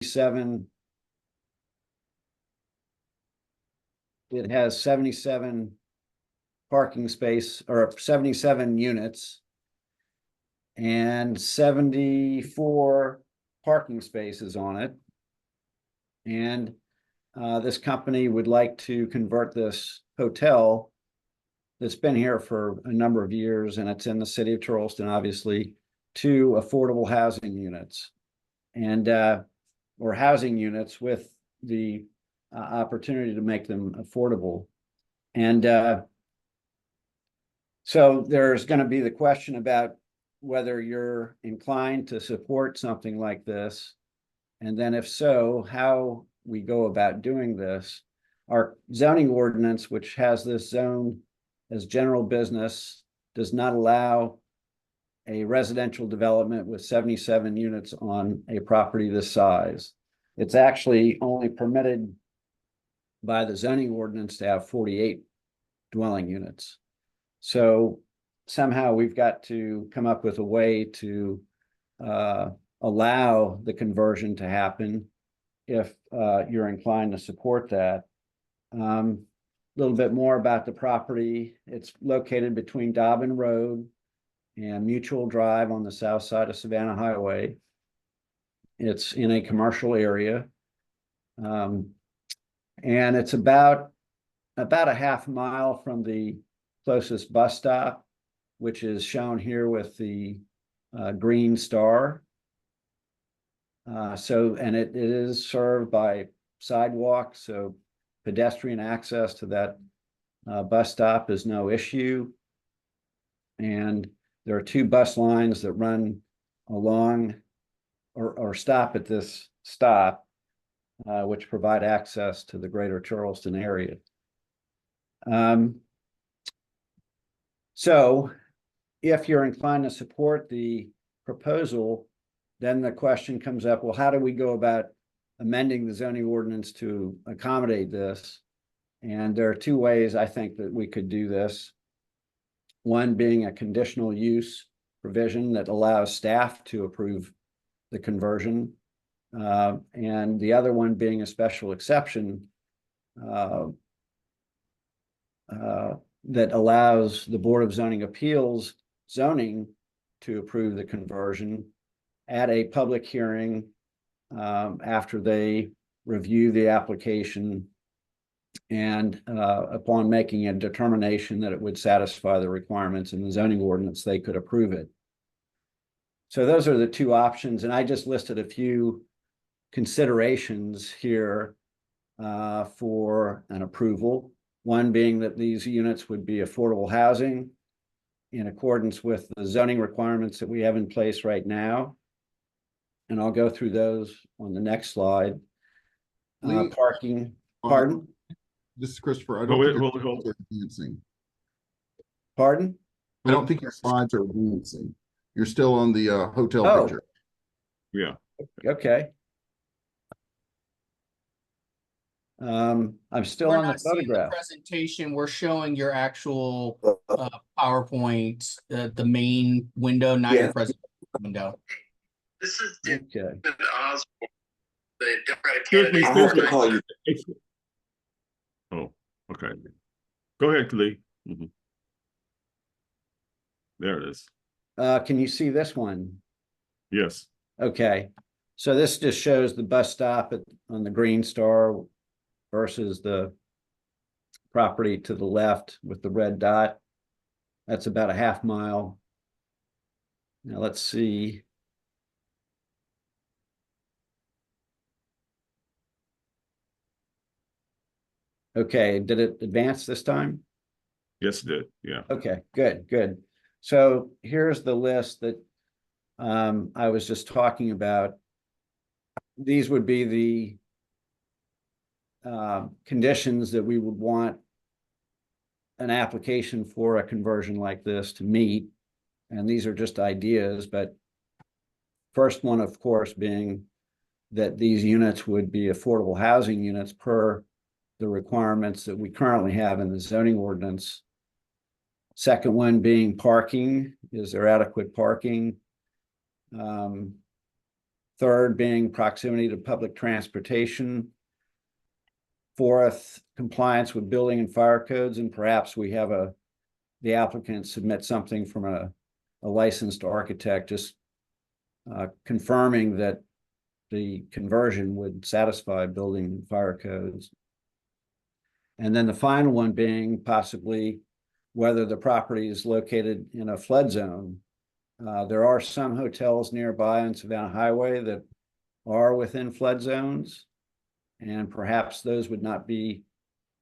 it has 77 parking space or 77 units and 74 parking spaces on it. And this company would like to convert this hotel that's been here for a number of years, and it's in the city of Charleston, obviously, to affordable housing units, and or housing units with the opportunity to make them affordable. And so there's going to be the question about whether you're inclined to support something like this, and then if so, how we go about doing this. Our zoning ordinance, which has this zone as general business, does not allow a residential development with 77 units on a property this size. It's actually only permitted by the zoning ordinance to have 48 dwelling units. So somehow we've got to come up with a way to allow the conversion to happen if you're inclined to support that. A little bit more about the property. It's located between Dobbin Road and Mutual Drive on the south side of Savannah Highway. It's in a commercial area. And it's about a half mile from the closest bus stop, which is shown here with the green star. And it is served by sidewalk, so pedestrian access to that bus stop is no issue. And there are two bus lines that run along or stop at this stop, which provide access to the greater Charleston area. So if you're inclined to support the proposal, then the question comes up, well, how do we go about amending the zoning ordinance to accommodate this? And there are two ways I think that we could do this. One being a conditional use provision that allows staff to approve the conversion, and the other one being a special exception that allows the Board of Zoning Appeals zoning to approve the conversion at a public hearing after they review the application and upon making a determination that it would satisfy the requirements in the zoning ordinance, they could approve it. So those are the two options, and I just listed a few considerations here for an approval. One being that these units would be affordable housing in accordance with the zoning requirements that we have in place right now. And I'll go through those on the next slide. Parking, pardon? This is Christopher. I don't think your slides are advancing. Pardon? I don't think your slides are advancing. You're still on the hotel picture. Yeah. Okay. I'm still on the photograph. The presentation, we're showing your actual PowerPoint, the main window, not your presentation window. This is Okay. Osborne, the Democratic Excuse me, candidate. excuse me. Call you. Oh, okay. Go ahead, Lee. There it is. Can you see this one? Yes. Okay. So this just shows the bus stop on the green star versus the property to the left with the red dot. That's about a half mile. Now let's see. Okay, did it advance this time? Yes, it did. Yeah. Okay, good. So here's the list that I was just talking about. These would be the conditions that we would want an application for a conversion like this to meet. And these are just ideas, but first one, of course, being that these units would be affordable housing units per the requirements that we currently have in the zoning ordinance. Second one being parking. Is there adequate parking? Third being proximity to public transportation. Fourth, compliance with building and fire codes, and perhaps we have the applicant submit something from a licensed architect, just confirming that the conversion would satisfy building and fire codes. And then the final one being possibly whether the property is located in a flood zone. There are some hotels nearby on Savannah Highway that are within flood zones, and perhaps those would not be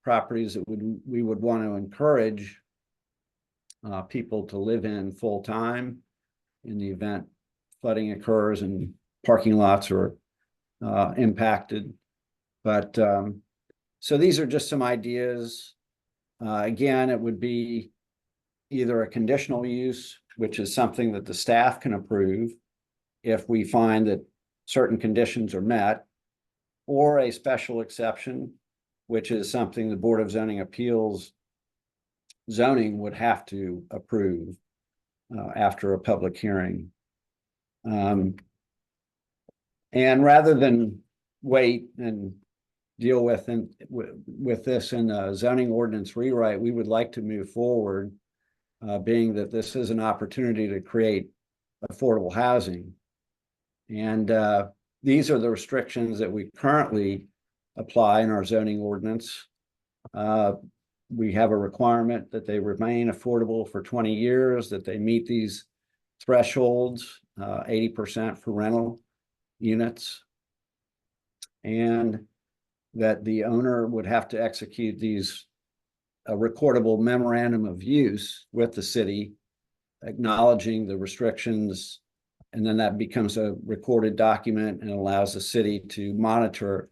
properties that we would want to encourage people to live in full time in the event flooding occurs and parking lots are impacted. But so these are just some ideas. Again, it would be either a conditional use, which is something that the staff can approve if we find that certain conditions are met, or a special exception, which is something the Board of Zoning Appeals zoning would have to approve after a public hearing. And rather than wait and deal with this in a zoning ordinance rewrite, we would like to move forward, being that this is an opportunity to create affordable housing. And these are the restrictions that we currently apply in our zoning ordinance. We have a requirement that they remain affordable for 20 years, that they meet these thresholds, 80% for rental units, and that the owner would have to execute a recordable memorandum of use with the city, acknowledging the restrictions, and then that becomes a recorded document and allows the city to monitor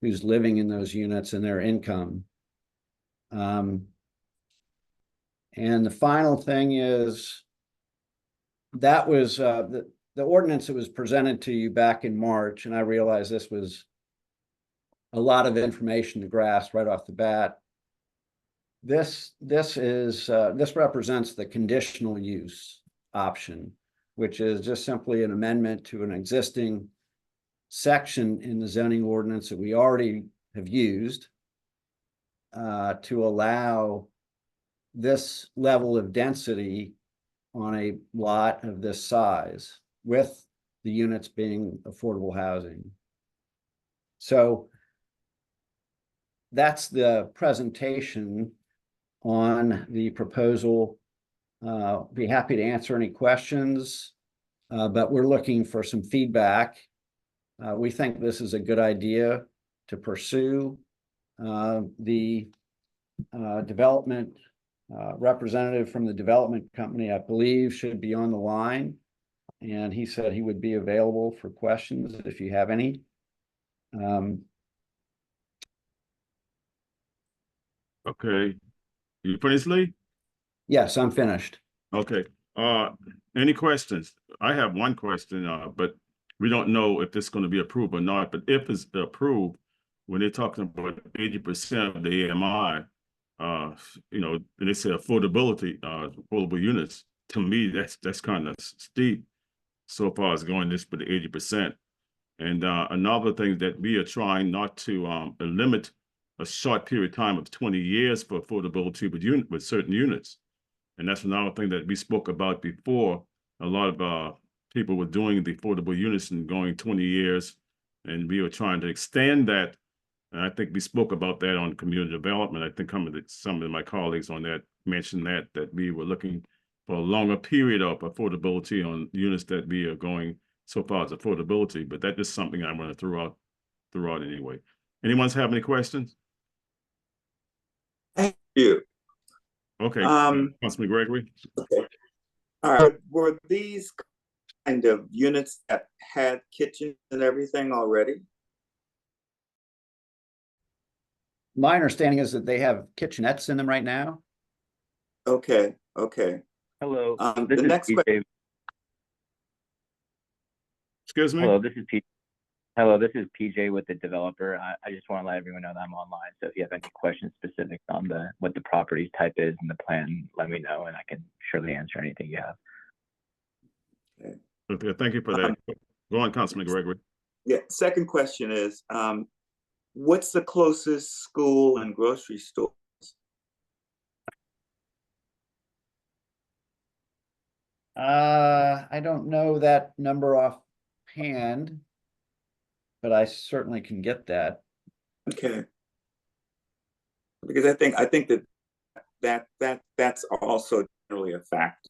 who's living in those units and their income. And the final thing is, that was the ordinance that was presented to you back in March, and I realize this was a lot of information to grasp right off the bat. This represents the conditional use option, which is just simply an amendment to an existing section in the zoning ordinance that we already have used to allow this level of density on a lot of this size, with the units being affordable housing. So that's the presentation on the proposal. Be happy to answer any questions, but we're looking for some feedback. We think this is a good idea to pursue. The development representative from the development company, I believe, should be on the line, and he said he would be available for questions if you have any. Okay, you finished, Lee? Yes, I'm finished. Okay, any questions? I have one question, but we don't know if it's going to be approved or not, but if it's approved, when they're talking about 80% of the AMI, you know, and they say affordability, affordable units, to me, that's kind of steep so far as going this for the 80%. And another thing that we are trying not to limit a short period of time of 20 years for affordability with certain units. And that's another thing that we spoke about before. A lot of people were doing the affordable units and going 20 years, and we were trying to extend that. And I think we spoke about that on community development. I think some of my colleagues on that mentioned that we were looking for a longer period of affordability on units that we are going so far as affordability, but that is something I want to throw out anyway. Anyone have any questions? Thank you. Okay, Councilman Gregory. Okay. All right. Were these kind of units that had kitchens and everything already? My understanding is that they have kitchenettes in them right now. Okay. Okay. Hello. The next question. Excuse me? Hello, this is PJ. Hello, this is PJ with the developer. I just want to let everyone know that I'm online. So if you have any questions specific on what the property type is and the plan, let me know and I can surely answer anything you have. Okay, thank you for that. Go on, Councilman Gregory. Yeah, second question is, what's the closest school and grocery store? I don't know that number offhand, but I certainly can get that. Okay. Because I think that's also generally a factor.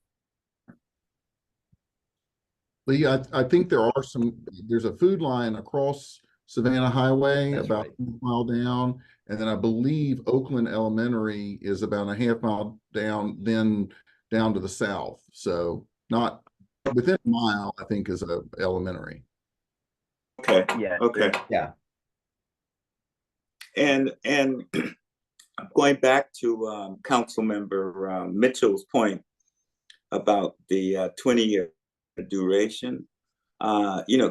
Lee, I think there's a food line across Savannah Highway, That's about right. a mile down. And then I believe Oakland Elementary is about a half mile down, then down to the south. So not within a mile, I think, is a elementary. Okay, Yeah. okay. Yeah. And going back to Councilmember Mitchell's point about the 20-year duration,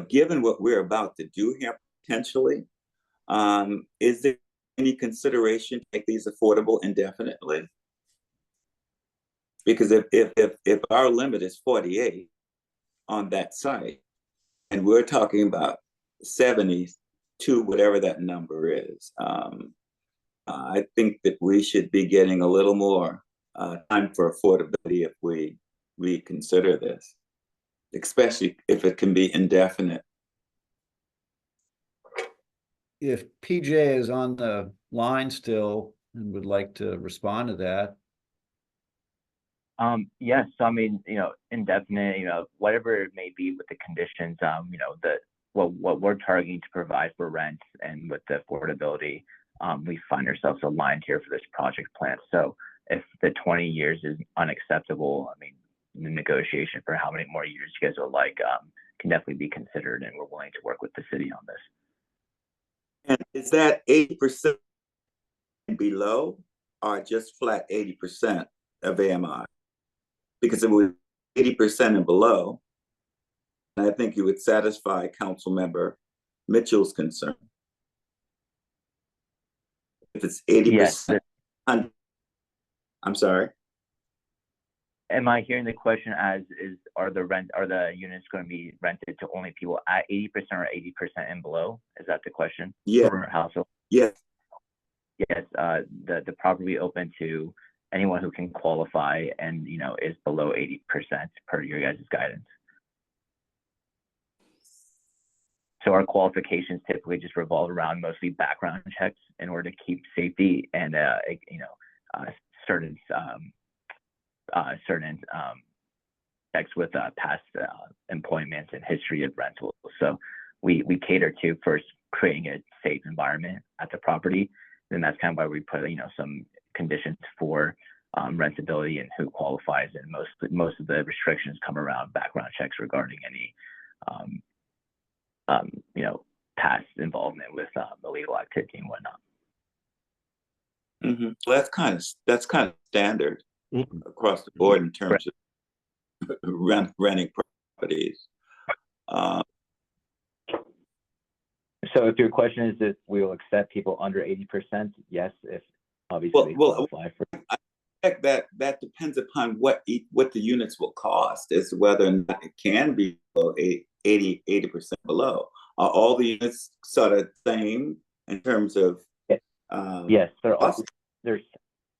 given what we're about to do here potentially, is there any consideration to make these affordable indefinitely? Because if our limit is 48 on that site, and we're talking about 70 to whatever that number is, I think that we should be getting a little more time for affordability if we reconsider this, especially if it can be indefinite. If PJ is on the line still and would like to respond to that. Yes, so I mean, indefinite, whatever it may be with the conditions, what we're targeting to provide for rent and with the affordability, we find ourselves aligned here for this project plan. So if the 20 years is unacceptable, I mean, the negotiation for how many more years you guys would like can definitely be considered, and we're willing to work with the city on this. And is that 80% below, or just flat 80% of AMI? Because if it was 80% and below, I think you would satisfy Councilmember Mitchell's concern. If it's 80%, I'm sorry. Am I hearing the question as are the units going to be rented to only people at 80% or 80% and below? Is that the question? Yeah. For household? Yes. Yes. The property open to anyone who can qualify and is below 80% per your guys' guidance. So our qualifications typically just revolve around mostly background checks in order to keep safety and certain checks with past employment and history of rentals. So we cater to first creating a safe environment at the property, and that's kind of why we put some conditions for rentability and who qualifies, and most of the restrictions come around background checks regarding any past involvement with illegal activity and whatnot. Mm-hmm. Well, that's kind of standard across the board in terms of renting properties. So if your question is if we will accept people under 80%, yes, if obviously qualify for. I think that depends upon what the units will cost as to whether or not it can be below 80% below. Are all the units sort of same in terms of? Yes, there's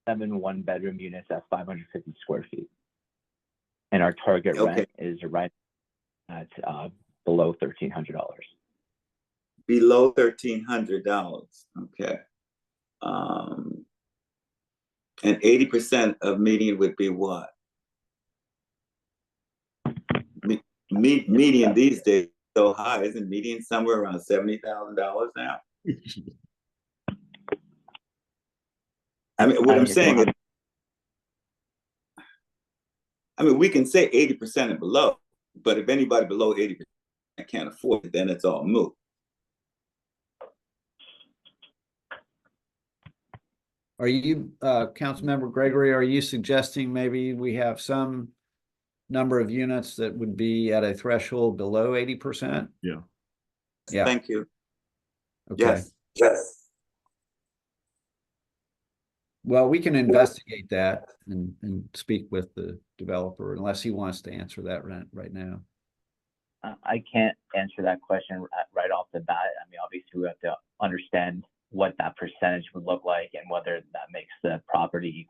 7 one-bedroom units at 550 square feet, and our target rent is right at below $1,300. Below $1,300. Okay. And 80% of median would be what? Median these days is so high. Isn't median somewhere around $70,000 now? I mean, what I'm saying is, we can say 80% and below, but if anybody below 80% can't afford it, then it's all moot. Are you, Councilmember Gregory, are you suggesting maybe we have some number of units that would be at a threshold below 80%? Yeah. Yeah. Thank you. Okay. Yes. Well, we can investigate that and speak with the developer unless he wants to answer that right now. I can't answer that question right off off the bat. I mean, obviously we have to understand what that percentage would look like and whether that makes the property,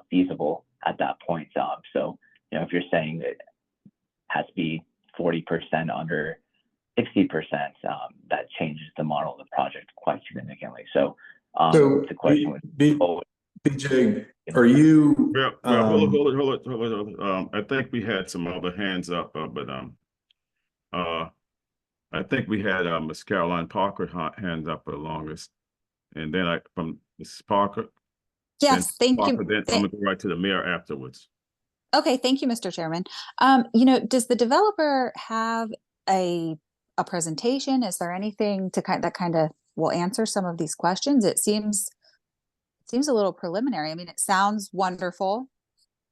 feasible at that point. So, if you're saying that it has to be 40% under 60%, that changes the model of the project quite significantly. So, the question would BJ, are you? Well, hold on. I think we had some other hands up, but I think we had Miss Caroline Parker hand up the longest, and then from Mrs. Parker. Yes, thank Parker, you. Then I'm gonna go right to the mayor afterwards. Okay, thank you, Mr. Chairman. Does the developer have a presentation? Is there anything that kind of will answer some of these questions? It seems a little preliminary. I mean, it sounds wonderful.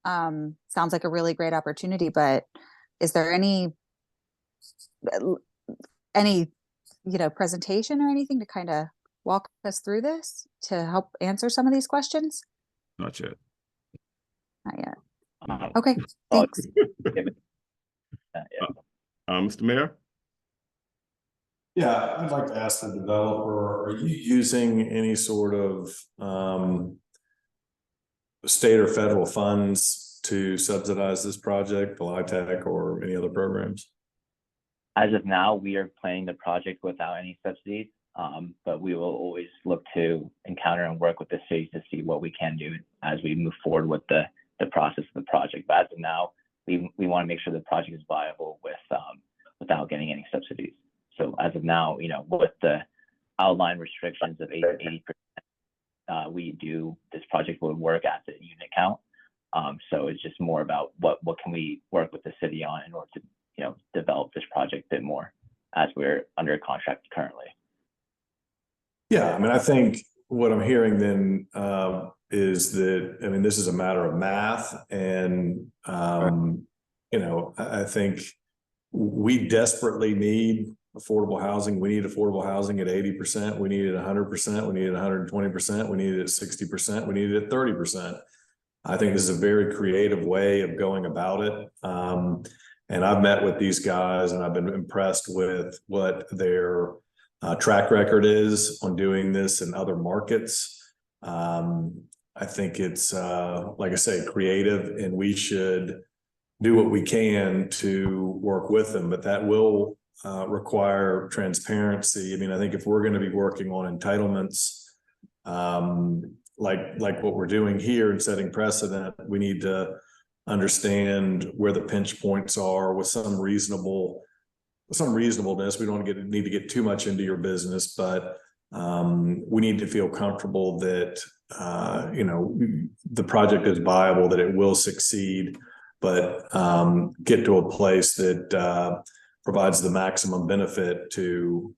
Sounds like a really great opportunity, but is there any presentation or anything to kind of walk us through this to help answer some of these questions? Not yet. Not yet. Okay, thanks. Mr. Mayor? Yeah, I'd like to ask the developer, are you using any sort of state or federal funds to subsidize this project, the LIHTC or any other programs? As of now, we are planning the project without any subsidies, but we will always look to encounter and work with the cities to see what we can do as we move forward with the process of the project. But as of now, we want to make sure the project is viable without getting any subsidies. So as of now, with the outline restrictions of 80%, this project will work as a unit count. So it's just more about what can we work with the city on in order to develop this project a bit more as we're under contract currently. Yeah, I mean, I think what I'm hearing then is that, I mean, this is a matter of math, and I think we desperately need affordable housing. We need affordable housing at 80%. We need it 100%. We need it 120%. We need it at 60%. We need it at 30%. I think this is a very creative way of going about it. And I've met with these guys, and I've been impressed with what their track record is on doing this in other markets. I think it's, like I say, creative, and we should do what we can to work with them, but that will require transparency. I mean, I think if we're going to be working on entitlements, like what we're doing here and setting precedent, we need to understand where the pinch points are with some reasonableness. We don't need to get too much into your business, but we need to feel comfortable that the project is viable, that it will succeed, but get to a place that provides the maximum benefit to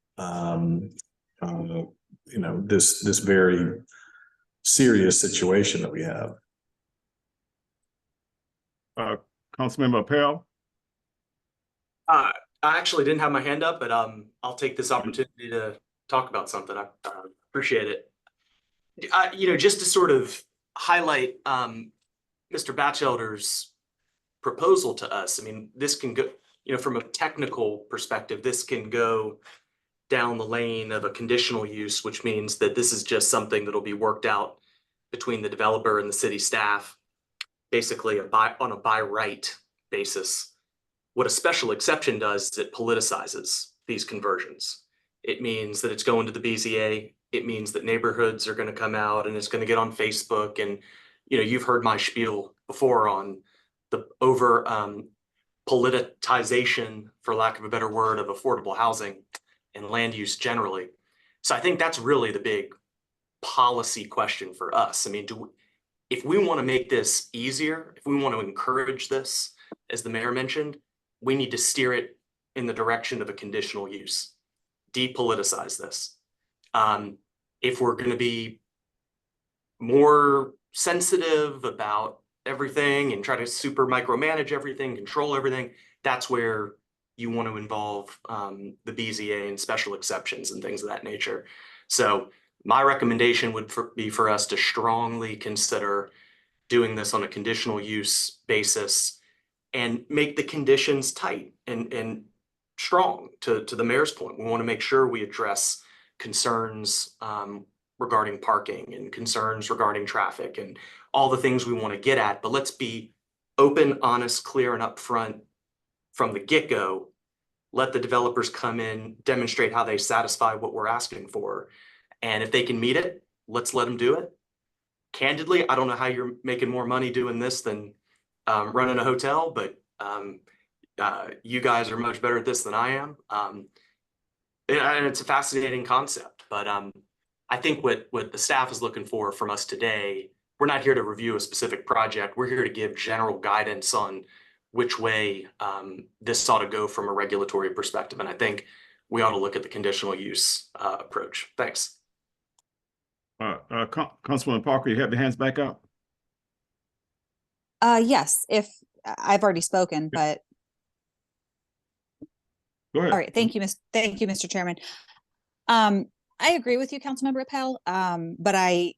this very serious situation that we have. Councilmember Appel? I actually didn't have my hand up, but I'll take this opportunity to talk about something. I appreciate it. Just to sort of highlight Mr. Batchelder's proposal to us. I mean, this can go, from a technical perspective, this can go down the lane of a conditional use, which means that this is just something that'll be worked out between the developer and the city staff, basically on a by right basis. What a special exception does is it politicizes these conversions. It means that it's going to the BZA. It means that neighborhoods are going to come out and it's going to get on Facebook. And, you've heard my spiel before on the over politicization, for lack of a better word, of affordable housing and land use generally. So I think that's really the big policy question for us. I mean, if we want to make this easier, if we want to encourage this, as the mayor mentioned, we need to steer it in the direction of a conditional use, depoliticize this. If we're going to be more sensitive about everything and try to super micromanage everything, control everything, that's where you want to involve the BZA and special exceptions and things of that nature. So my recommendation would be for us to strongly consider doing this on a conditional use basis and make the conditions tight and strong to the mayor's point. We want to make sure we address concerns regarding parking and concerns regarding traffic and all the things we want to get at. But let's be open, honest, clear, and upfront from the get-go. Let the developers come in, demonstrate how they satisfy what we're asking for. And if they can meet it, let's let them do it. Candidly, I don't know how you're making more money doing this than running a hotel, but you guys are much better at this than I am. And it's a fascinating concept, but I think what the staff is looking for from us today, we're not here to review a specific project. We're here to give general guidance on which way this ought to go from a regulatory perspective. And I think we ought to look at the conditional use approach. Thanks. Councilman Parker, you have your hands back up? Yes, if I've already spoken, but Go ahead. all right. Thank you, Mr. Chairman. I agree with you, Councilmember Appel, but I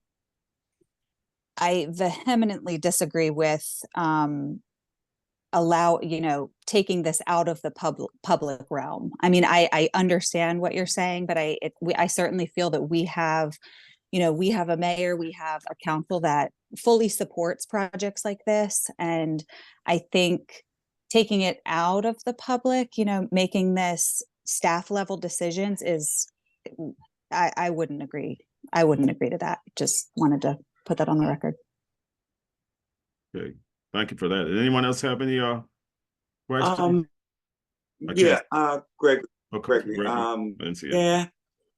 vehemently disagree with taking this out of the public realm. I mean, I understand what you're saying, but I certainly feel that we have a mayor, we have a council that fully supports projects like this. And I think taking it out of the public, making this staff level decisions I wouldn't agree. I wouldn't agree to that. Just wanted to put that on the record. Okay, thank you for that. Did anyone else have any questions? Gregory. Okay, I didn't see it. Yeah,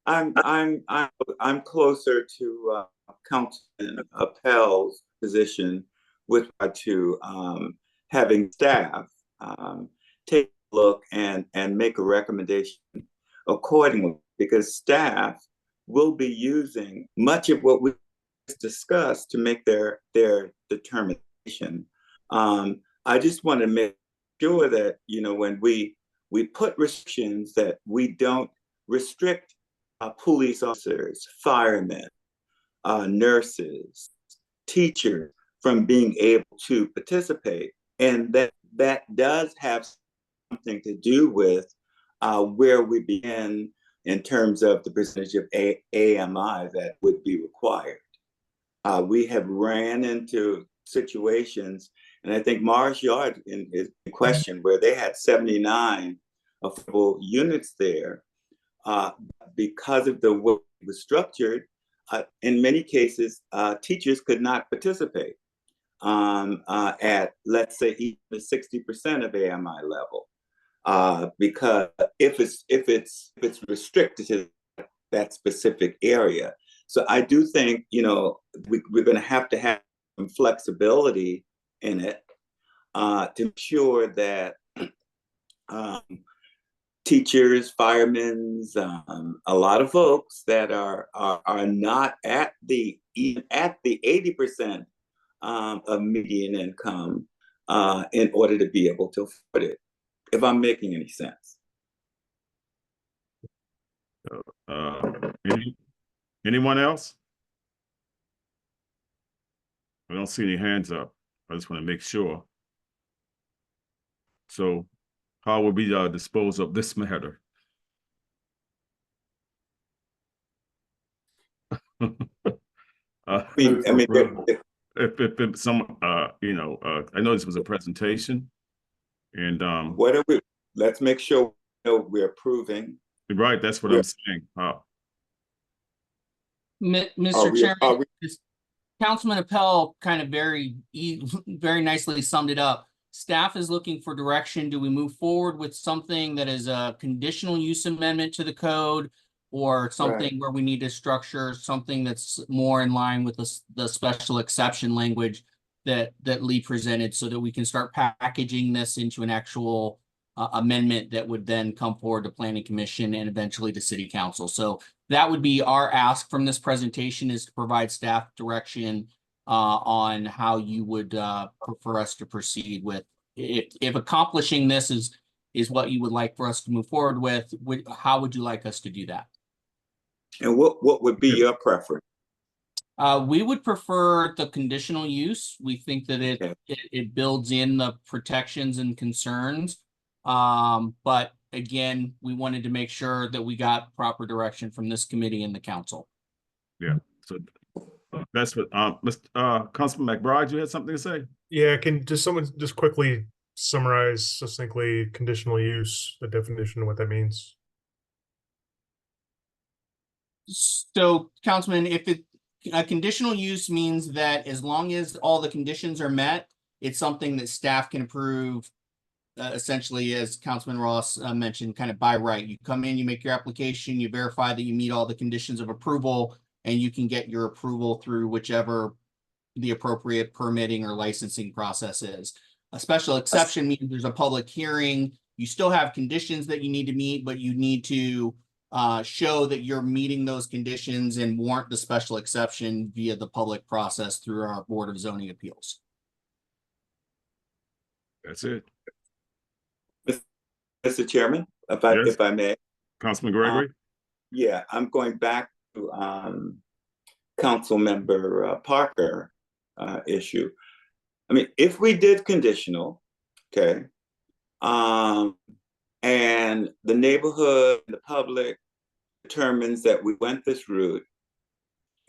I'm closer to Councilman Appel's position with regard to having staff take a look and make a recommendation accordingly, because staff will be using much of what we discussed to make their determination. I just want to make sure that when we put restrictions, that we don't restrict police officers, firemen, nurses, teachers from being able to participate, and that does have something to do with where we begin in terms of the percentage of AMI that would be required. We have ran into situations, and I think Mars Yard is in question, where they had 79 affordable units there. Because of the way it was structured, in many cases, teachers could not participate at, let's say, even 60% of AMI level. Because if it's restricted to that specific area. So I do think, we're going to have some flexibility in it to ensure that teachers, firemen, a lot of folks that are not at the 80% of median income in order to be able to afford it, if I'm making any sense. Anyone else? I don't see any hands up. I just want to make sure. So how will we dispose of this matter? If some, I know this was a presentation, and let's make sure we're approving. Right, that's what I'm saying. Mr. Chairman, Councilman Appel kind of very nicely summed it up. Staff is looking for direction. Do we move forward with something that is a conditional use amendment to the code, or something where we need to structure something that's more in line with the special exception language that Lee presented, so that we can start packaging this into an actual amendment that would then come forward to Planning Commission and eventually to City Council. So that would be our ask from this presentation, is to provide staff direction on how you would prefer us to proceed with. If accomplishing this is what you would like for us to move forward with, how would you like us to do that? And what would be your preference? We would prefer the conditional use. We think that it builds in the protections and concerns. But again, we wanted to make sure that we got proper direction from this committee and the council. Yeah, so that's what, Mr. Councilman McBride, you had something to say? Yeah, can just someone just quickly summarize succinctly conditional use, the definition of what that means? So, Councilman, if a conditional use means that as long as all the conditions are met, it's something that staff can approve, essentially, as Councilman Ross mentioned, kind of by right. You come in, you make your application, you verify that you meet all the conditions of approval, and you can get your approval through whichever the appropriate permitting or licensing process is. A special exception means there's a public hearing. You still have conditions that you need to meet, but you need to show that you're meeting those conditions and warrant the special exception via the public process through our Board of Zoning Appeals. That's it. Mr. Chairman, Yes. if I may. Councilman Gregory? Yeah, I'm going back to Council Member Parker issue. I mean, if we did conditional, okay, and the neighborhood, the public determines that we went this route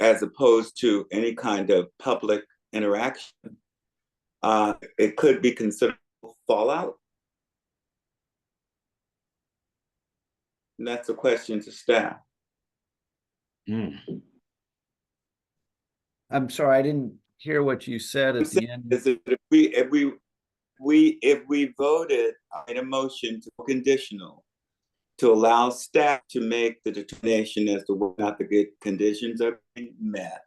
as opposed to any kind of public interaction, it could be considered fallout. And that's a question to staff. I'm sorry, I didn't hear what you said at the end. Is that if we voted in a motion to conditional to allow staff to make the determination as to whether or not the conditions are being met,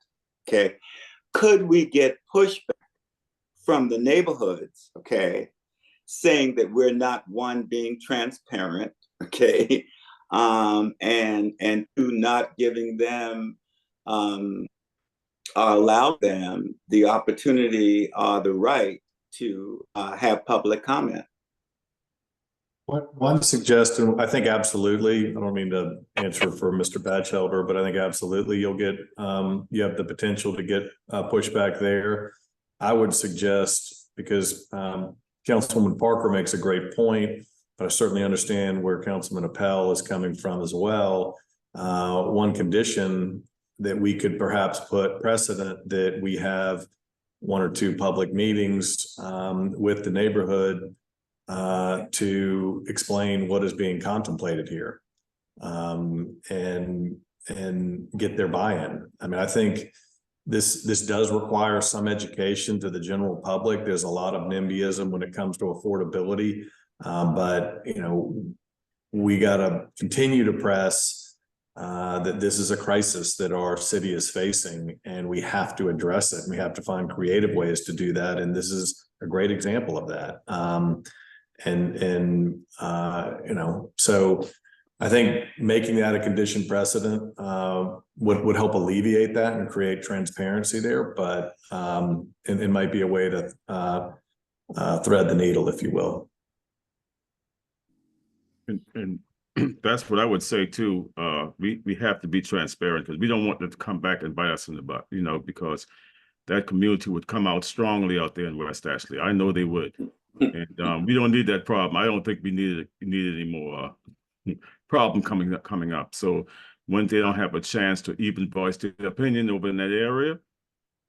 okay, could we get pushback from the neighborhoods, okay, saying that we're not, one, being transparent, okay, and two, not giving them allow them the opportunity or the right to have public comment. One suggestion, I think absolutely, I don't mean to answer for Mr. Batchelder, but I think absolutely you'll get, you have the potential to get pushback there. I would suggest, because Councilwoman Parker makes a great point, but I certainly understand where Councilman Appel is coming from as well. One condition that we could perhaps put precedent that we have one or two public meetings with the neighborhood to explain what is being contemplated here and get their buy-in. I mean, I think this does require some education to the general public. There's a lot of NIMBYism when it comes to affordability, but you know, we got to continue to press that this is a crisis that our city is facing, and we have to address it. And we have to find creative ways to do that, and this is a great example of that. You know, so I think making that a condition precedent would help alleviate that and create transparency there. But it might be a way to thread the needle, if you will. And that's what I would say too. We have to be transparent, because we don't want them to come back and bite us in the butt, you know, because that community would come out strongly out there in West Ashley. I know they would. And we don't need that problem. I don't think we need any more problem coming up. So when they don't have a chance to even voice their opinion over in that area,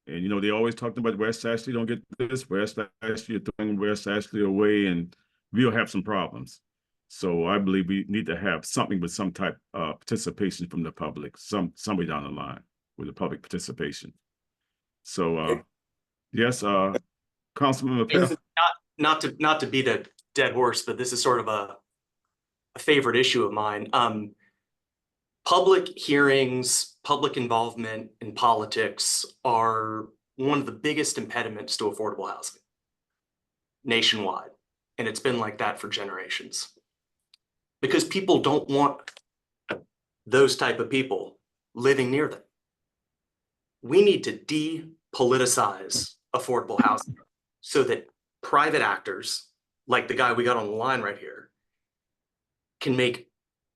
and you know, they always talking about West Ashley don't get this, West Ashley, you're throwing West Ashley away, and we'll have some problems. So I believe we need to have something with some type of participation from the public, somewhere down the line with the public participation. So yes, Councilman Appel. Not to beat a dead horse, but this is sort of a favorite issue of mine. Public hearings, public involvement in politics are one of the biggest impediments to affordable housing nationwide. And it's been like that for generations. Because people don't want those type of people living near them. We need to depoliticize affordable housing so that private actors, like the guy we got on the line right here, can make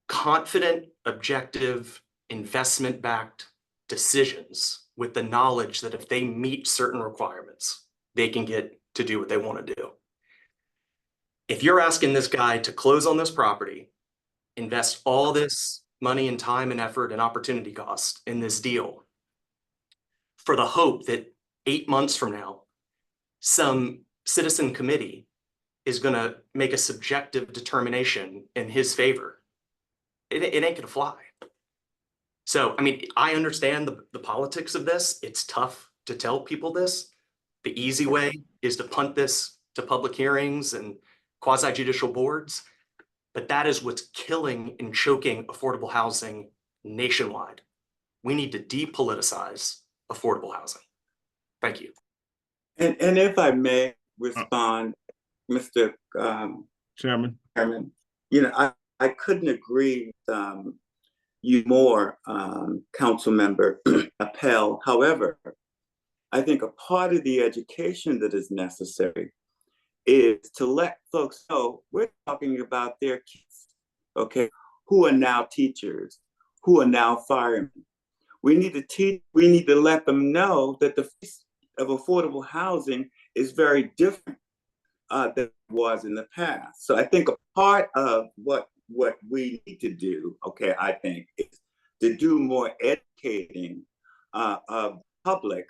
confident, objective, investment-backed decisions with the knowledge that if they meet certain requirements, they can get to do what they want to do. If you're asking this guy to close on this property invest all this money and time and effort and opportunity cost in this deal for the hope that 8 months from now, some citizen committee is going to make a subjective determination in his favor. It ain't going to fly. So, I mean, I understand the politics of this. It's tough to tell people this. The easy way is to punt this to public hearings and quasi-judicial boards. But that is what's killing and choking affordable housing nationwide. We need to depoliticize affordable housing. Thank you. And if I may respond, Mr. Chairman, you know, I couldn't agree with you more, Council Member Appel. However, I think a part of the education that is necessary is to let folks know we're talking about their kids, okay, who are now teachers, who are now firemen. We need to teach, we need to let them know that the face of affordable housing is very different than it was in the past. So I think a part of what we need to do, okay, I think, is to do more educating of the public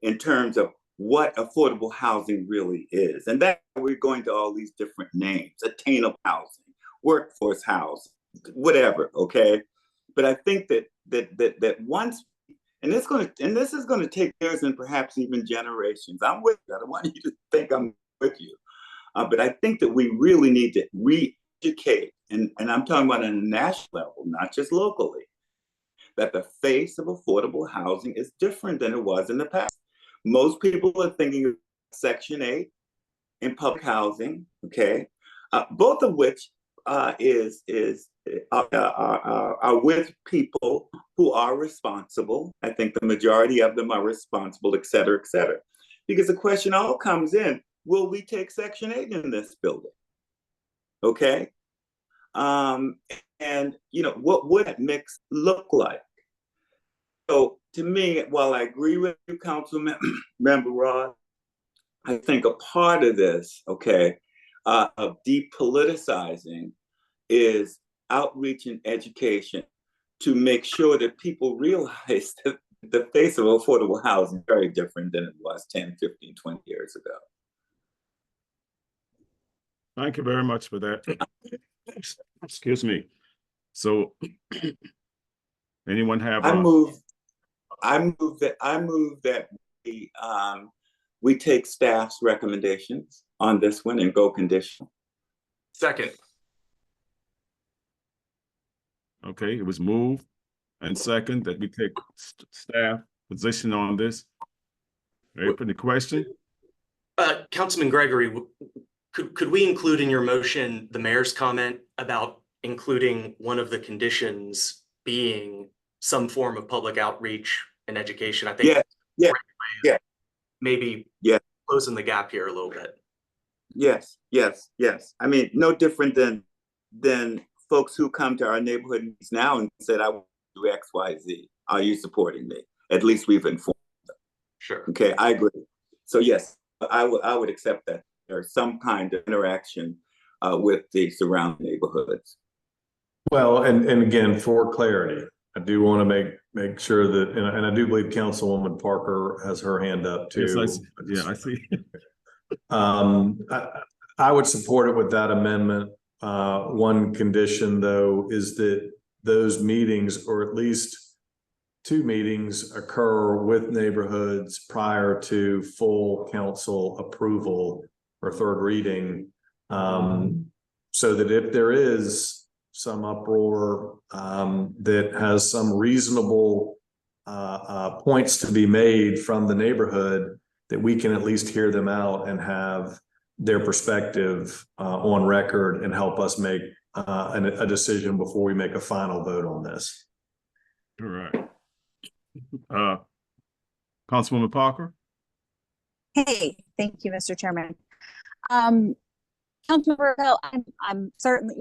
in terms of what affordable housing really is. And that's why we're going to all these different names: attainable housing, workforce housing, whatever, okay? But I think that once, and this is going to take years and perhaps even generations. I'm with you. I don't want you to think I'm with you. But I think that we really need to re-educate, and I'm talking about on a national level, not just locally, that the face of affordable housing is different than it was in the past. Most people are thinking of Section 8 in public housing, okay, both of which are with people who are responsible. I think the majority of them are responsible, et cetera, et cetera. Because the question all comes in, will we take Section 8 in this building? Okay. And, you know, what would that mix look like? So to me, while I agree with you, Councilmember Rod, I think a part of this, okay, of depoliticizing is outreach and education to make sure that people realize that the face of affordable housing is very different than it was 10, 15, 20 years ago. thank you very much for that. Excuse me. So anyone have I move that we take staff's recommendations on this one and go conditional. Second. Okay, it was moved and second that we take staff position on this. Ready for the question? Councilman Gregory, could we include in your motion the mayor's comment about including one of the conditions being some form of public outreach and education? I think yeah. Maybe closing the gap here a little bit. Yes. I mean, no different than folks who come to our neighborhood meetings now and said, I want to do X, Y, Z. Are you supporting me? At least we've informed them. Sure. Okay, I agree. So yes, I would accept that there's some kind of interaction with the surrounding neighborhoods. Well, and again, for clarity, I do want to make sure that, and I do believe Councilwoman Parker has her hand up too. Yes, I see. I would support it with that amendment. One condition, though, is that those meetings, or at least 2 meetings, occur with neighborhoods prior to full council approval or third reading, so that if there is some uproar that has some reasonable points to be made from the neighborhood, that we can at least hear them out and have their perspective on record and help us make a decision before we make a final vote on this. All right. Councilwoman Parker? Hey, thank you, Mr. Chairman. Councilmember Bell, I'm certainly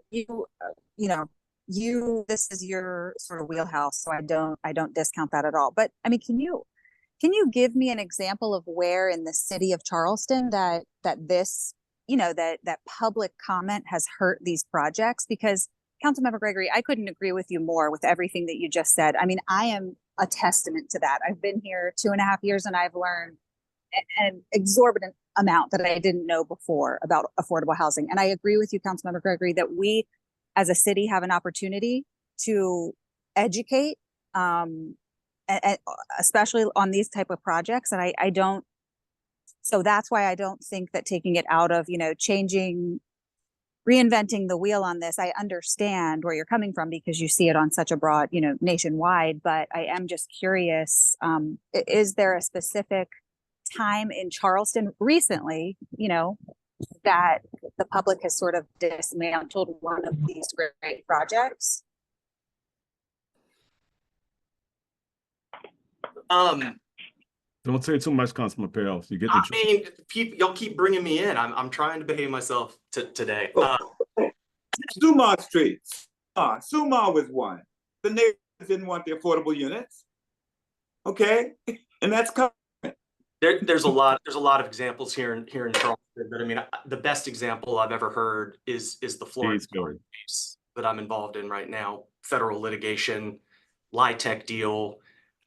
this is your sort of wheelhouse, so I don't discount that at all. But I mean, can you give me an example of where in the city of Charleston that this, that public comment has hurt these projects? Because Councilmember Gregory, I couldn't agree with you more with everything that you just said. I mean, I am a testament to that. I've been here 2.5 years and I've learned an exorbitant amount that I didn't know before about affordable housing. And I agree with you, Councilmember Gregory, that we as a city have an opportunity to educate, especially on these type of projects. And I don't, so that's why I don't think that taking it out of, reinventing the wheel on this, I understand where you're coming from because you see it on such a broad, nationwide, but I am just curious, is there a specific time in Charleston recently, that the public has sort of dismantled one of these great projects? Don't say too much, Councilman Pell. You get I mean, y'all keep bringing me in. I'm trying to behave myself today. Sumar Street. Sumar was one. The neighbors didn't want the affordable units. Okay, and that's coming. There's a lot of examples here in Charleston, but I mean, the best example I've ever heard is the Florence case that I'm involved in right now. Federal litigation, LIHTC deal,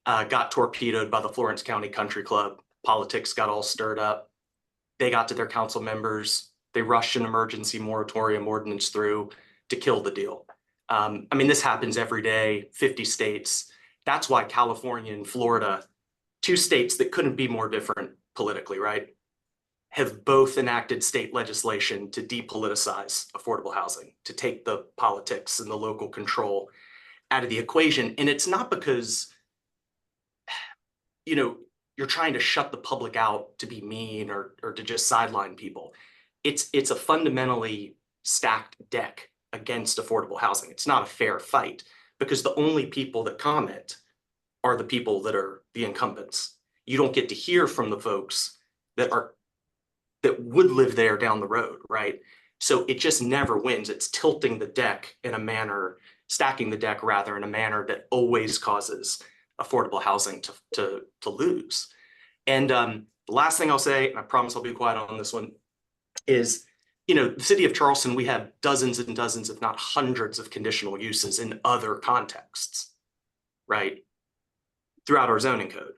got torpedoed by the Florence County Country Club. Politics got all stirred up. They got to their council members. They rushed an emergency moratorium ordinance through to kill the deal. I mean, this happens every day, 50 states. That's why California and Florida, 2 states that couldn't be more different politically, right, have both enacted state legislation to depoliticize affordable housing, to take the politics and the local control out of the equation. And it's not because, you're trying to shut the public out to be mean or to just sideline people. It's a fundamentally stacked deck against affordable housing. It's not a fair fight because the only people that comment are the people that are the incumbents. You don't get to hear from the folks that would live there down the road, right? So it just never wins. It's tilting the deck in a manner, stacking the deck rather, in a manner that always causes affordable housing to lose. And the last thing I'll say, and I promise I'll be quiet on this one, is, the city of Charleston, we have dozens and dozens, if not hundreds of conditional uses in other contexts, right? Throughout our zoning code.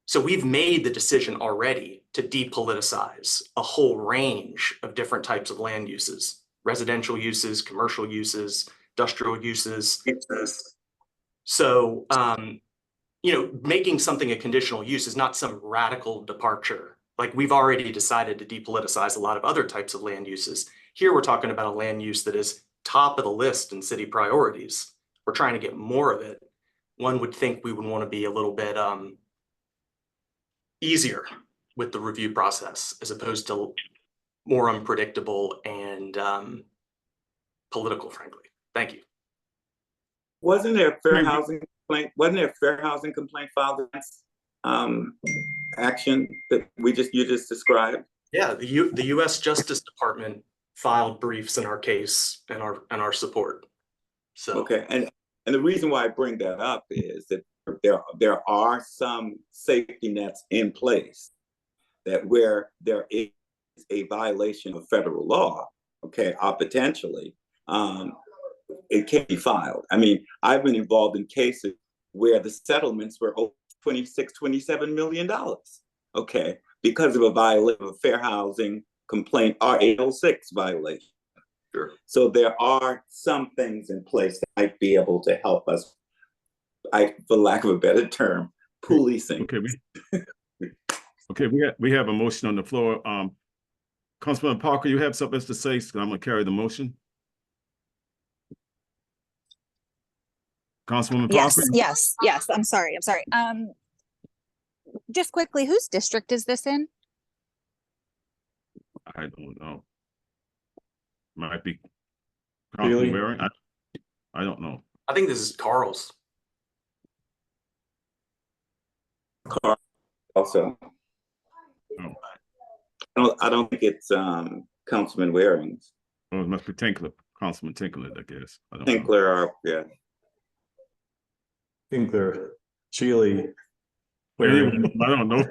So we've made the decision already to depoliticize a whole range of different types of land uses, residential uses, commercial uses, industrial uses. So, making something a conditional use is not some radical departure. Like, we've already decided to depoliticize a lot of other types of land uses. Here, we're talking about a land use that is top of the list in city priorities. We're trying to get more of it. One would think we would want to be a little bit easier with the review process as opposed to more unpredictable and political, frankly. Thank you. Wasn't there a fair housing complaint? Wasn't there a fair housing complaint filed against action that you just described? Yeah, the U.S. Justice Department filed briefs in our case and our support. So okay, and the reason why I bring that up is that there are some safety nets in place that where there is a violation of federal law, okay, potentially, it can be filed. I mean, I've been involved in cases where the settlements were over $27 million, okay, because of a violation of a fair housing complaint or 806 violation. Sure. So there are some things in place that might be able to help us, for lack of a better term, policing. Okay, we have a motion on the floor. Councilman Parker, you have something to say, so I'm gonna carry the motion. Councilwoman Parker? Yes. I'm sorry. Just quickly, whose district is this in? I don't know. Might be Councilman Waring. I don't know. I think this is Carl's. Carl also. Oh. I don't think it's Councilman Waring's. Oh, it must be Tinkler, Councilman Tinkler, I guess. Tinkler, yeah. Tinkler, Shealy. I don't know.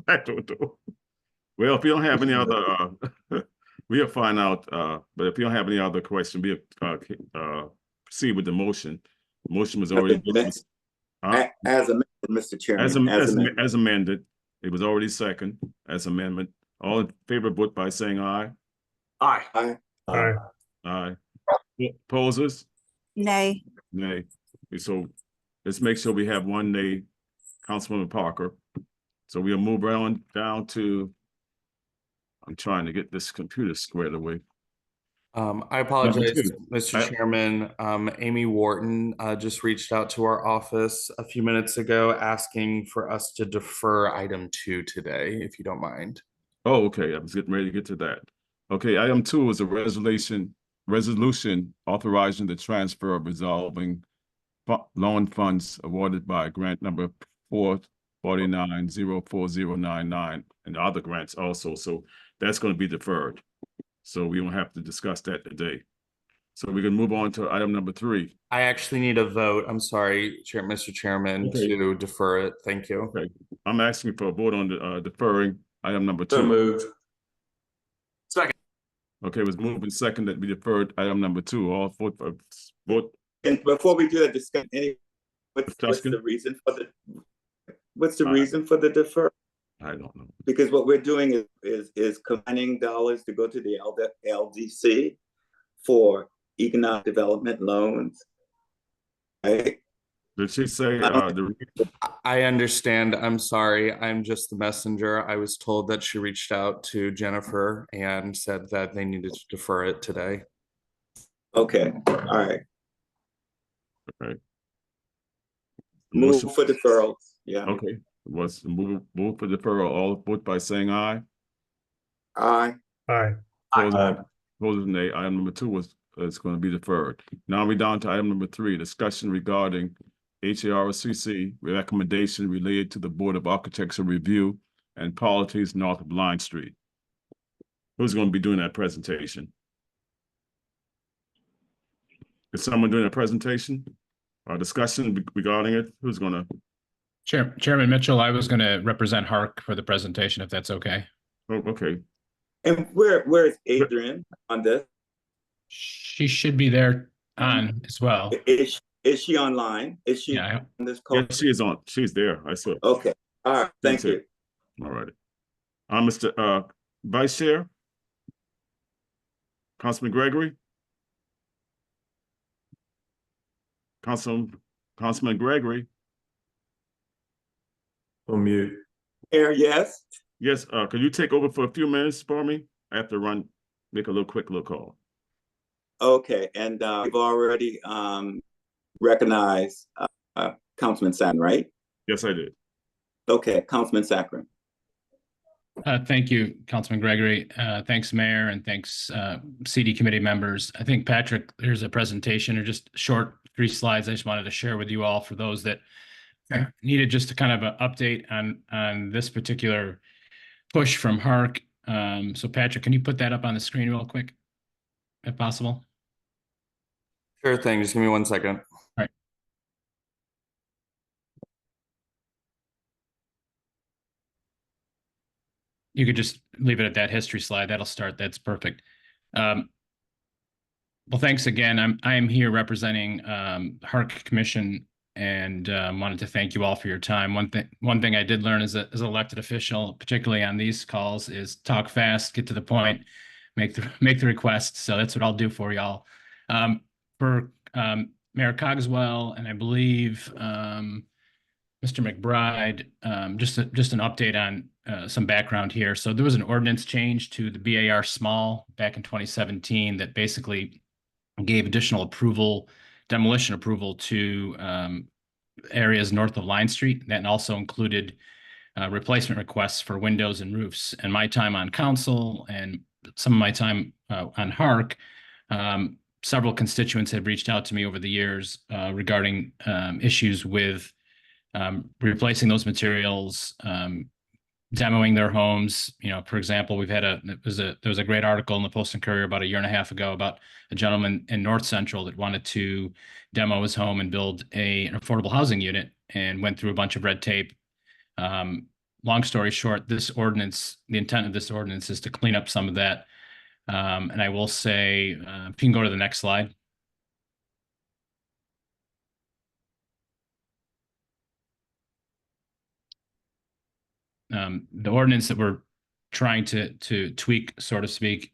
I don't know. Well, if you don't have any other we'll find out, but if you don't have any other question, we'll proceed with the motion. Motion was already. As amended, Mr. Chairman. As amended, it was already second as amendment. All in favor, vote by saying aye. Aye. Aye. Aye. Opposers? Nay. Nay. So let's make sure we have one nay, Councilwoman Parker. So we'll move on down to, I'm trying to get this computer squared away. I apologize, two. Mr. Chairman. Amy Wharton just reached out to our office a few minutes ago asking for us to defer item 2 today, if you don't mind. Oh, okay. I was getting ready to get to that. Okay, item 2 is a resolution authorizing the transfer of resolving loan funds awarded by grant number 449-04099 and other grants also. So that's going to be deferred. So we don't have to discuss that today. So we can move on to item number 3. I actually need a vote. I'm sorry, Mr. Chairman, to defer it. Thank you. Okay. I'm asking for a vote on the deferring item number 2. So moved. Second. Okay, it was moved and second that we deferred item number 2. All vote. And before we do that discussion, what's the reason for the reason for the defer? I don't know. Because what we're doing is combining dollars to go to the LDC for economic development loans. Right? Did she say I understand. I'm sorry. I'm just the messenger. I was told that she reached out to Jennifer and said that they needed to defer it today. Okay. All right. Okay. Move for deferral. Yeah. Okay. Was move for deferral. All vote by saying aye. Aye. Aye. Opposed, nay. Item number 2 is going to be deferred. Now we're down to item number 3, discussion regarding HARCC recommendation related to the Board of Architecture review and policies north of Line Street. Who's going to be doing that presentation? Is someone doing a presentation or discussion regarding it? Who's going to? Chairman Mitchell, I was going to represent Hark for the presentation, if that's okay. Oh, okay. And where is Adrian on this? She should be there on as well. Is she online? Is she on this call? Yes, she is on. She's there. I saw. Okay. All right. Thank you. All righty. Mr. Vice Chair, Councilman Gregory. Councilman Gregory. On mute. Here, yes. Yes, can you take over for a few minutes for me? I have to make a quick call. Okay, and we've already recognized Councilman Sackren, right? Yes, I did. Okay, Councilman Sackren. Thank you, Councilman Gregory. Thanks, Mayor, and thanks, CD committee members. I think, Patrick, there's a presentation or just short 3 slides I just wanted to share with you all for those that needed just to kind of an update on this particular push from Hark. So Patrick, can you put that up on the screen real quick, if possible? Sure thing. Just give me 1 second. All right. You could just leave it at that history slide. That'll start. That's perfect. Well, thanks again. I am here representing Hark Commission and wanted to thank you all for your time. One thing I did learn as an elected official, particularly on these calls, is talk fast, get to the point, make the request. So that's what I'll do for y'all. For Mayor Cogswell and I believe Mr. McBride, just an update on some background here. So there was an ordinance change to the BAR small back in 2017 that basically gave additional demolition approval to areas north of Line Street. That also included replacement requests for windows and roofs. And my time on council and some of my time on Hark, several constituents have reached out to me over the years regarding issues with replacing those materials, demoing their homes. You know, for example, there was a great article in the Post and Courier about a year and a half ago about a gentleman in North Central that wanted to demo his home and build an affordable housing unit and went through a bunch of red tape. Long story short, the intent of this ordinance is to clean up some of that And I will say, if you can go to the next slide. The ordinance that we're trying to tweak, so to speak,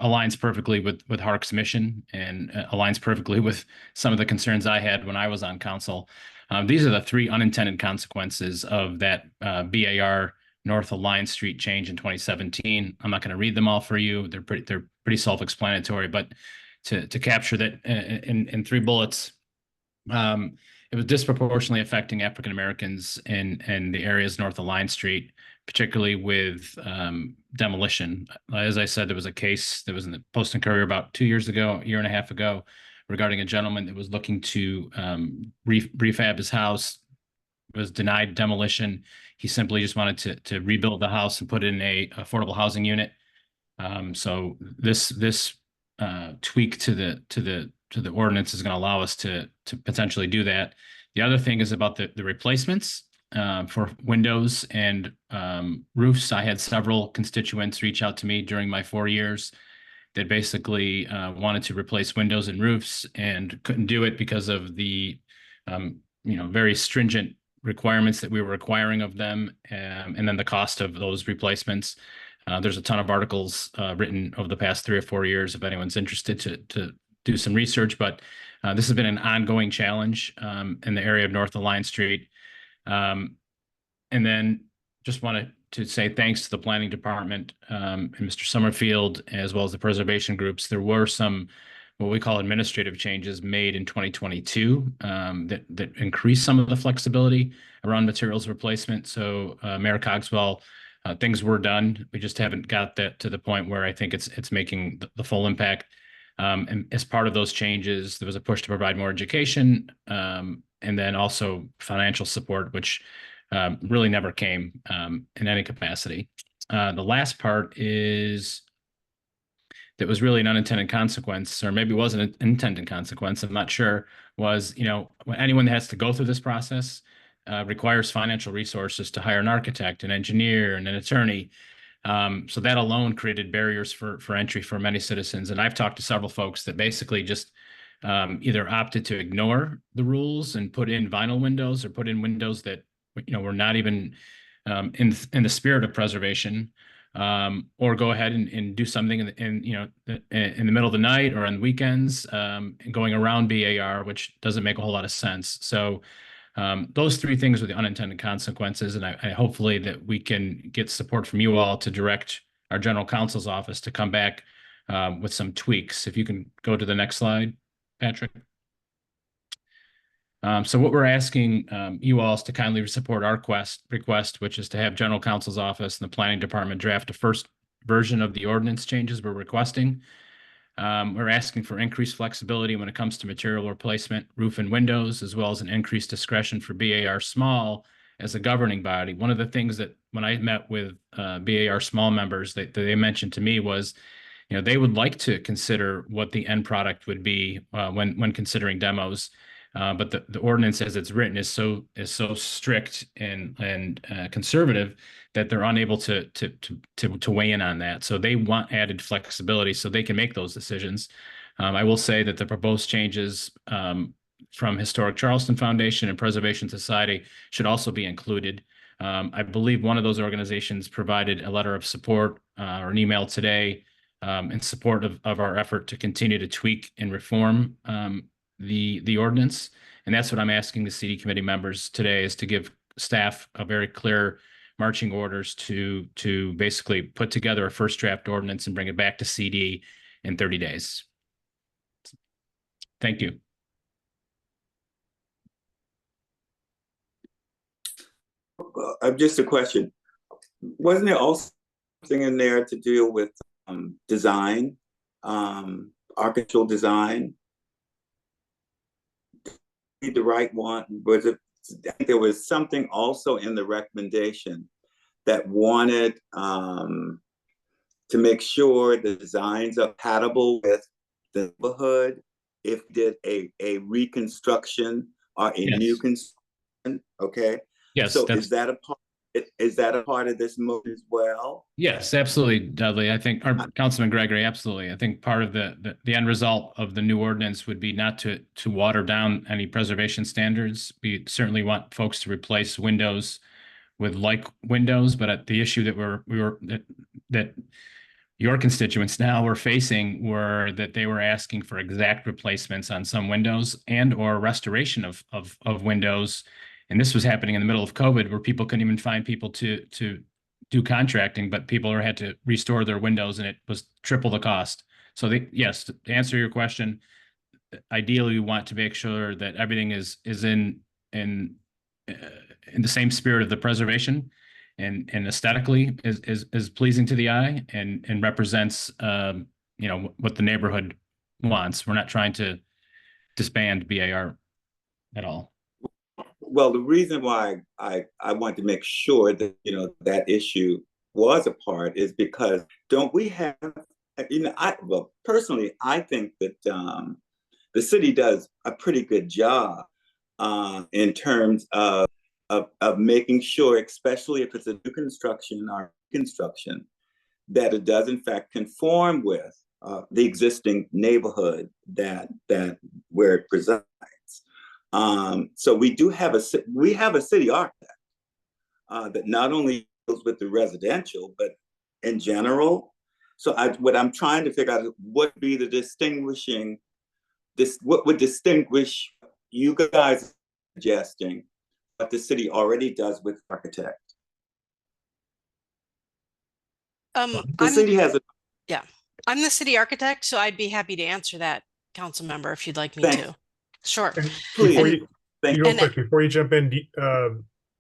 aligns perfectly with Hark's mission and aligns perfectly with some of the concerns I had when I was on council. These are the 3 unintended consequences of that BAR North Alliance Street change in 2017. I'm not going to read them all for you. They're pretty self-explanatory, but to capture that in 3 bullets, it was disproportionately affecting African Americans in the areas north of Line Street, particularly with demolition. As I said, there was a case that was in the Post and Courier about 2 years ago, a year and a half ago, regarding a gentleman that was looking to refab his house, was denied demolition. He simply just wanted to rebuild the house and put in a affordable housing unit. So this tweak to the ordinance is going to allow us to potentially do that. The other thing is about the replacements for windows and roofs. I had several constituents reach out to me during my 4 years that basically wanted to replace windows and roofs and couldn't do it because of the very stringent requirements that we were requiring of them, and then the cost of those replacements. There's a ton of articles written over the past 3 or 4 years if anyone's interested to do some research, but this has been an ongoing challenge in the area of North Alliance Street. And then just wanted to say thanks to the planning department and Mr. Summerfield, as well as the preservation groups. There were some what we call administrative changes made in 2022 that increased some of the flexibility around materials replacement. So Mayor Cogswell, things were done. We just haven't got that to the point where I think it's making the full impact. And as part of those changes, there was a push to provide more education and then also financial support, which really never came in any capacity. The last part is that was really an unintended consequence, or maybe wasn't an intended consequence, I'm not sure, was, when anyone that has to go through this process requires financial resources to hire an architect, an engineer, and an attorney. So that alone created barriers for entry for many citizens. And I've talked to several folks that basically just either opted to ignore the rules and put in vinyl windows or put in windows that were not even in the spirit of preservation, or go ahead and do something in the middle of the night or on weekends, going around BAR, which doesn't make a whole lot of sense. So those 3 things are the unintended consequences, and I hopefully that we can get support from you all to direct our general counsel's office to come back with some tweaks. If you can go to the next slide, Patrick. So what we're asking you all is to kindly support our request, which is to have general counsel's office and the planning department draft a first version of the ordinance changes we're requesting. We're asking for increased flexibility when it comes to material replacement, roof and windows, as well as an increased discretion for BAR Small as a governing body. One of the things that when I met with BAR Small members that they mentioned to me was, they would like to consider what the end product would be when considering demos. But the ordinance as it's written is so strict and conservative that they're unable to weigh in on that. So they want added flexibility so they can make those decisions. I will say that the proposed changes from Historic Charleston Foundation and Preservation Society should also be included. I believe one of those organizations provided a letter of support or an email today in support of our effort to continue to tweak and reform the ordinance. And that's what I'm asking the CD committee members today, is to give staff a very clear marching orders to basically put together a first draft ordinance and bring it back to CD in 30 days. Thank you. Just a question. Wasn't there also something in there to deal with design, architectural design? The right one? Was it? I think there was something also in the recommendation that wanted to make sure the designs are compatible with the neighborhood if did a reconstruction or a new construction. Okay. Yes. So is that a part Is that a part of this move as well? Yes, absolutely, Dudley. I think, or Councilman Gregory, absolutely. I think part of the end result of the new ordinance would be not to water down any preservation standards. We certainly want folks to replace windows with like windows, but the issue that that your constituents now were facing were that they were asking for exact replacements on some windows and or restoration of windows. And this was happening in the middle of COVID, where people couldn't even find people to do contracting, but people had to restore their windows, and it was triple the cost. So yes, to answer your question, ideally we want to make sure that everything is in the same spirit of the preservation and aesthetically is pleasing to the eye and represents what the neighborhood wants. We're not trying to disband BAR at all. Well, the reason why I want to make sure that that issue was a part is because don't we have personally I think that the city does a pretty good job in terms of making sure, especially if it's a new construction or construction, that it does in fact conform with the existing neighborhood that where it presides. So we have a city architect that not only deals with the residential, but in general. So what I'm trying to figure out is what would be the distinguishing, what would distinguish you guys suggesting what the city already does with architect. The city has a. Yeah, I'm the city architect, so I'd be happy to answer that, council member, if you'd like me to. Sure. Please. Real And- quick, before you jump in, Wait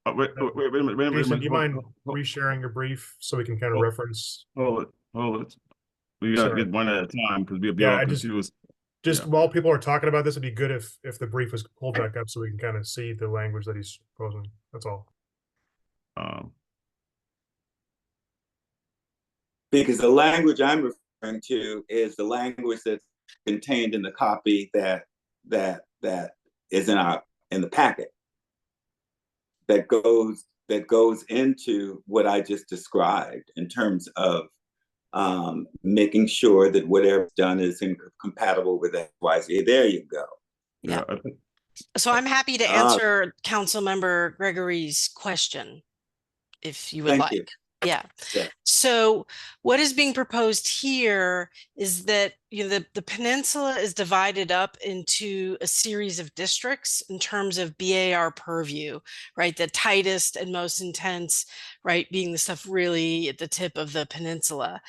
a minute. Jason, do you mind resharing your brief so we can kind of reference? Hold it. We gotta get one at a time because we'll be all confused. Just while people are talking about this, it'd be good if the brief was pulled back up so we can kind of see the language that he's proposing. That's all. Because the language I'm referring to is the language that's contained in the copy that is in the packet that goes into what I just described in terms of making sure that whatever's done is compatible with XYZ. There you go. Yeah. So I'm happy to answer Council Member Gregory's question, if you would like. You. Yeah. So what is being proposed here is that the peninsula is divided up into a series of districts in terms of BAR purview, right? The tightest and most intense, right, being the stuff really at the tip of the peninsula.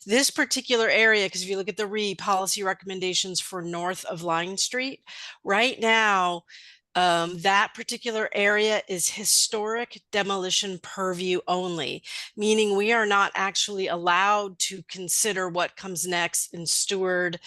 This particular area, because if you look at the policy recommendations for north of Line Street, right now, that particular area is historic demolition purview only, meaning we are not actually allowed to consider what comes next and steward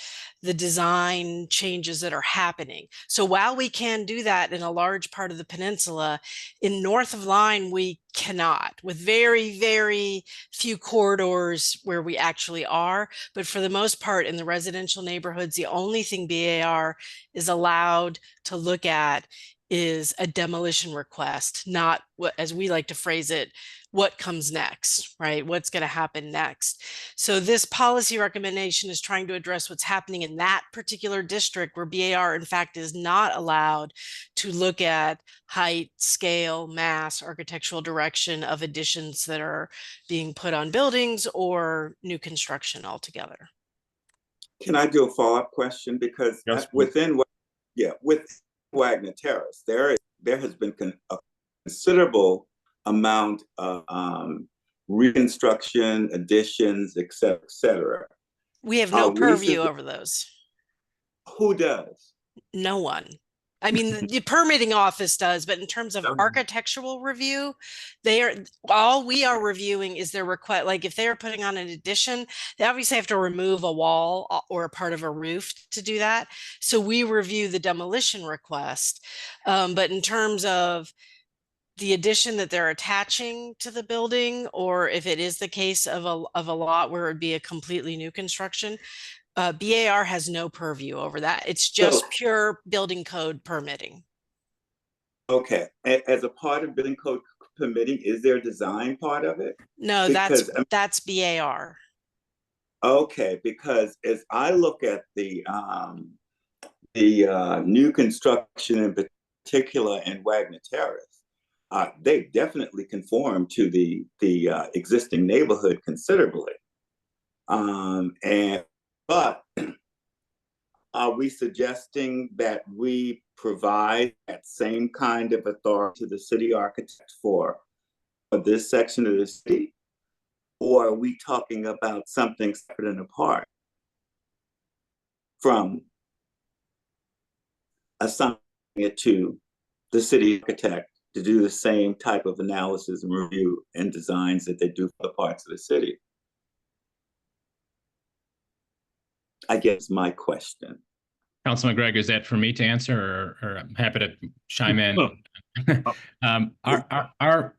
the design changes that are happening. So while we can do that in a large part of the peninsula, in north of Line, we cannot, with very, very few corridors where we actually are. But for the most part, in the residential neighborhoods, the only thing BAR is allowed to look at is a demolition request, not what, as we like to phrase it, what comes next, right? What's going to happen next? So this policy recommendation is trying to address what's happening in that particular district where BAR, in fact, is not allowed to look at height, scale, mass, architectural direction of additions that are being put on buildings or new construction altogether. Can I do a follow-up question? Because within Wagner Terrace, there has been a considerable amount of reconstruction, additions, et cetera. We have no purview over those. Who does? No one. I mean, the permitting office does, but in terms of architectural review, all we are reviewing is their request. Like if they are putting on an addition, they obviously have to remove a wall or a part of a roof to do that. So we review the demolition request. But in terms of the addition that they're attaching to the building, or if it is the case of a lot where it would be a completely new construction, BAR has no purview over that. It's just pure building code permitting. Okay, as a part of building code permitting, is there a design part of it? No, Because, that's BAR. okay, because as I look at the new construction in particular in Wagner Terrace, they definitely conform to the existing neighborhood considerably. But are we suggesting that we provide that same kind of authority to the city architect for this section of the city? Or are we talking about something separate and apart from assigning it to the city architect to do the same type of analysis and review and designs that they do for the parts of the city? I guess my question. Councilman Gregg, is that for me to answer, or I'm happy to chime in? Our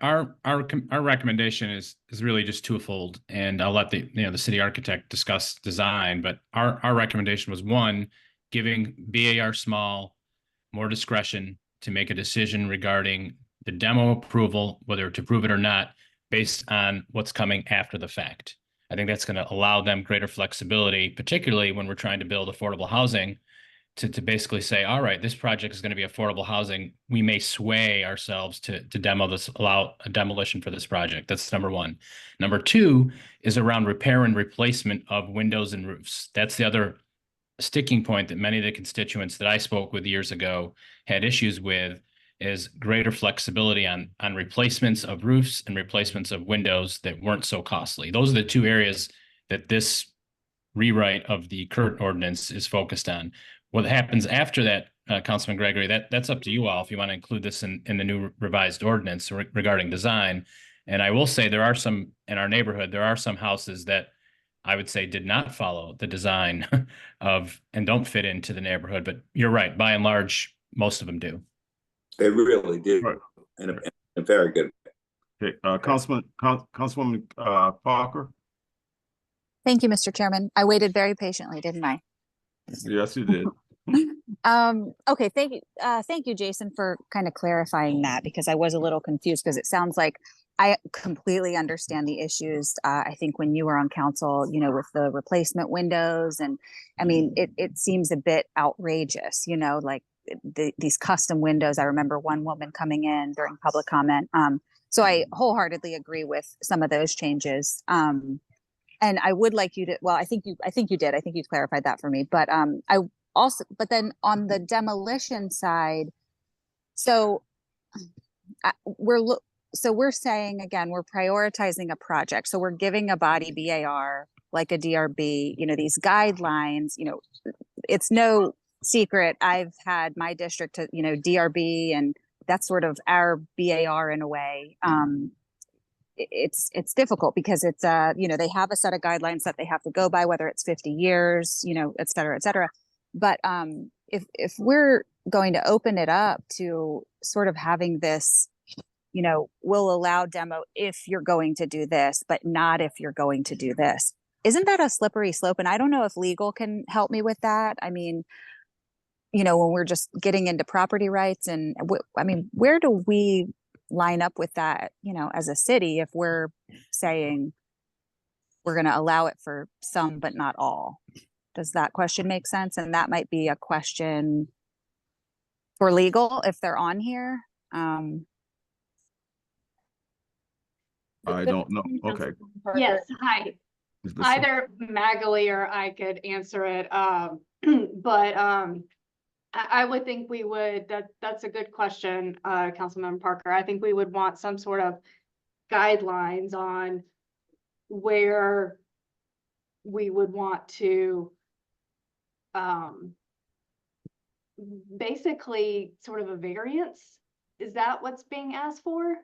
recommendation is really just twofold, and I'll let the city architect discuss design. But our recommendation was, one, giving BAR Small more discretion to make a decision regarding the demo approval, whether to approve it or not, based on what's coming after the fact. I think that's going to allow them greater flexibility, particularly when we're trying to build affordable housing, to basically say, all right, this project is going to be affordable housing. We may sway ourselves to allow a demolition for this project. That's number one. Number two is around repair and replacement of windows and roofs. That's the other sticking point that many of the constituents that I spoke with years ago had issues with, is greater flexibility on replacements of roofs and replacements of windows that weren't so costly. Those are the two areas that this rewrite of the current ordinance is focused on. What happens after that, Councilman Gregory, that's up to you all if you want to include this in the new revised ordinance regarding design. And I will say there are some in our neighborhood, there are some houses that I would say did not follow the design of and don't fit into the neighborhood. But you're right, by and large, most of them do. They really do, Right. in a very good way. Okay, Councilwoman Parker. Thank you, Mr. Chairman. I waited very patiently, didn't I? Yes, you did. Okay, thank you, Jason, for kind of clarifying that, because I was a little confused, because it sounds like I completely understand the issues. I think when you were on council, with the replacement windows, and I mean, it seems a bit outrageous, like these custom windows. I remember one woman coming in during public comment. So I wholeheartedly agree with some of those changes. And I would like you to, well, I think you did. I think you clarified that for me. But but then on the demolition side, so we're saying, again, we're prioritizing a project. So we're giving a body BAR, like a DRB, these guidelines. It's no secret. I've had my district to, DRB, and that's sort of our BAR in a way. It's difficult because it's they have a set of guidelines that they have to go by, whether it's 50 years, et cetera, et cetera. But if we're going to open it up to sort of having this, we'll allow demo if you're going to do this, but not if you're going to do this, isn't that a slippery slope? And I don't know if legal can help me with that. I mean, when we're just getting into property rights, and I mean, where do we line up with that, as a city, if we're saying we're going to allow it for some but not all? Does that question make sense? And that might be a question for legal if they're on here. I don't know. Okay. Yes, hi. Either Magali or I could answer it. But I would think we would, that's a good question, Councilmember Parker. I think we would want some sort of guidelines on where we would want to basically sort of a variance. Is that what's being asked for?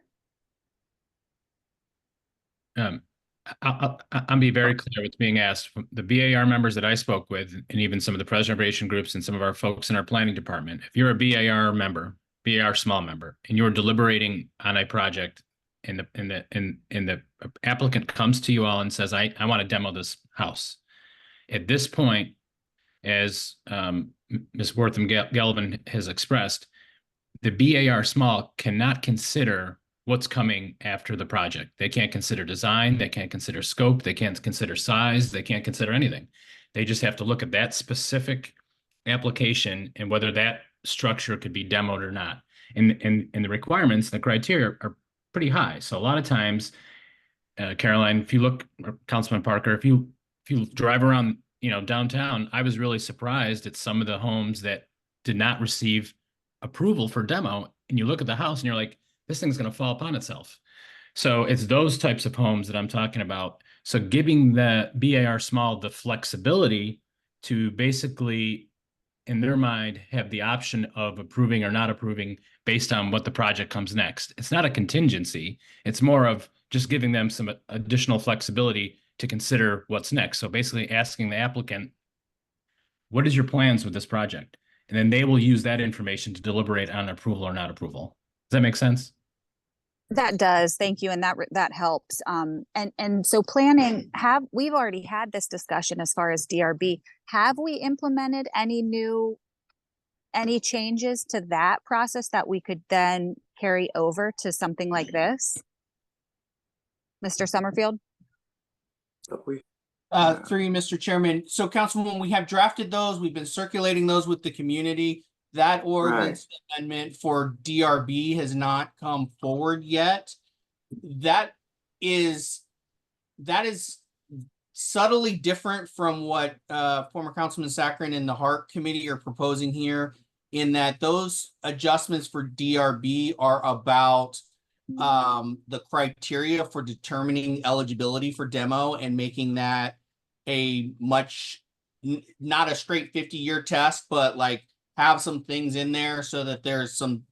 I'll be very clear what's being asked. The BAR members that I spoke with, and even some of the preservation groups and some of our folks in our planning department, if you're a BAR member, BAR small member, and you're deliberating on a project, and the applicant comes to you all and says, I want to demo this house. At this point, as Ms. Wortham Galvin has expressed, the BAR small cannot consider what's coming after the project. They can't consider design, they can't consider scope, they can't consider size, they can't consider anything. They just have to look at that specific application and whether that structure could be demoed or not. And the requirements, the criteria are pretty high. So a lot of times, Caroline, if you look, or Councilman Parker, if you drive around, downtown, I was really surprised at some of the homes that did not receive approval for demo. And you look at the house and you're like, this thing's going to fall upon itself. So it's those types of homes that I'm talking about. So giving the BAR small the flexibility to basically, in their mind, have the option of approving or not approving based on what the project comes next. It's not a contingency. It's more of just giving them some additional flexibility to consider what's next. So basically asking the applicant, what is your plans with this project? And then they will use that information to deliberate on approval or not approval. Does that make sense? That does. Thank you. And that helps. And so planning, we've already had this discussion as far as DRB. Have we implemented any changes to that process that we could then carry over to something like this? Mr. Summerfield? Through you, Mr. Chairman. So Councilwoman, we have drafted those. We've been circulating those with the community. That ordinance amendment for DRB has not come forward yet. That is subtly different from what former Councilman Saccharin and the Hart Committee are proposing here, in that those adjustments for DRB are about the criteria for determining eligibility for demo and making that a not a straight 50-year test, but like have some things in there so that there's some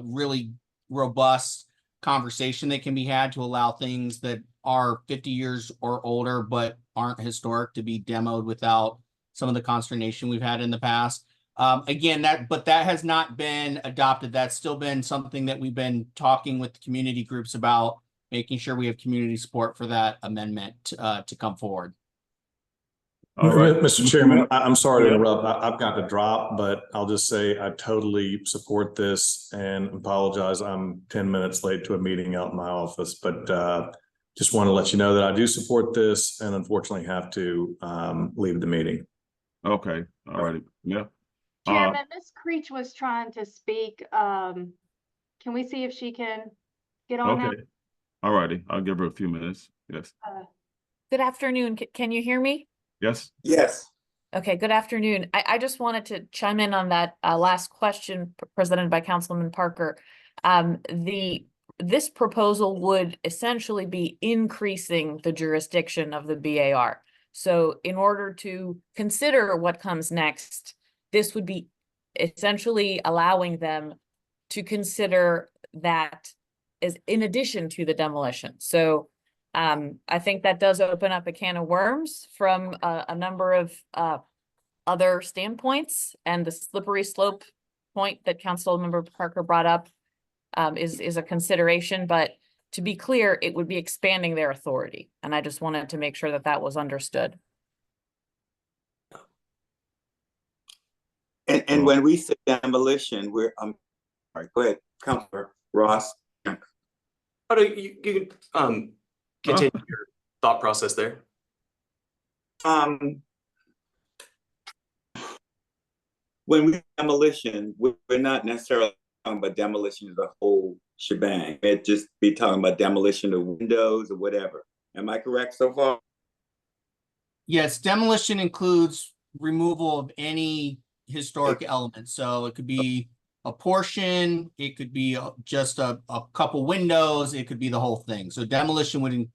really robust conversation that can be had to allow things that are 50 years or older but aren't historic to be demoed without some of the consternation we've had in the past. Again, that has not been adopted. That's still been something that we've been talking with the community groups about, making sure we have community support for that amendment to come forward. All right. Mr. Chairman, I'm sorry to interrupt. I've got to drop, but I'll just say I totally support this and apologize. I'm 10 minutes late to a meeting out in my office, but just want to let you know that I do support this and unfortunately have to leave the meeting. Okay. All right. Yeah. Chairman, Ms. Creech was trying to speak. Can we see if she can get on now? Okay. All righty. I'll give her a few minutes. Yes. Good afternoon. Can you hear me? Yes. Yes. Okay, good afternoon. I just wanted to chime in on that last question presented by Councilman Parker. This proposal would essentially be increasing the jurisdiction of the BAR. So in order to consider what comes next, this would be essentially allowing them to consider that as in addition to the demolition. So I think that does open up a can of worms from a number of other standpoints, and the slippery slope point that Councilmember Parker brought up is a consideration, but to be clear, it would be expanding their authority. And I just wanted to make sure that that was understood. And when we say demolition, we're all right, go ahead, Councilor Ross. How do you continue your thought process there? When we demolition, we're not necessarily talking about demolition of the whole shebang. It just be talking about demolition of windows or whatever. Am I correct so far? Yes, demolition includes removal of any historic element. So it could be a portion, it could be just a couple windows, it could be the whole thing. So demolition would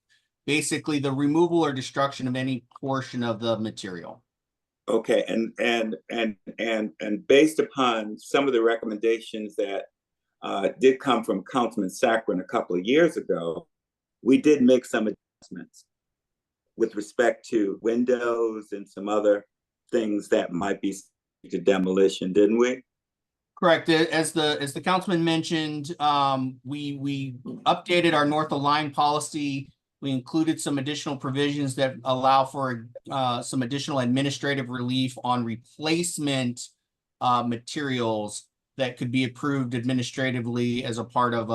basically the removal or destruction of any portion of the material. Okay, and based upon some of the recommendations that did come from Councilman Saccharin a couple of years ago, we did make some adjustments with respect to windows and some other things that might be to demolition, didn't we? Correct. As the councilman mentioned, we updated our North of Line policy. We included some additional provisions that allow for some additional administrative relief on replacement materials that could be approved administratively as a part of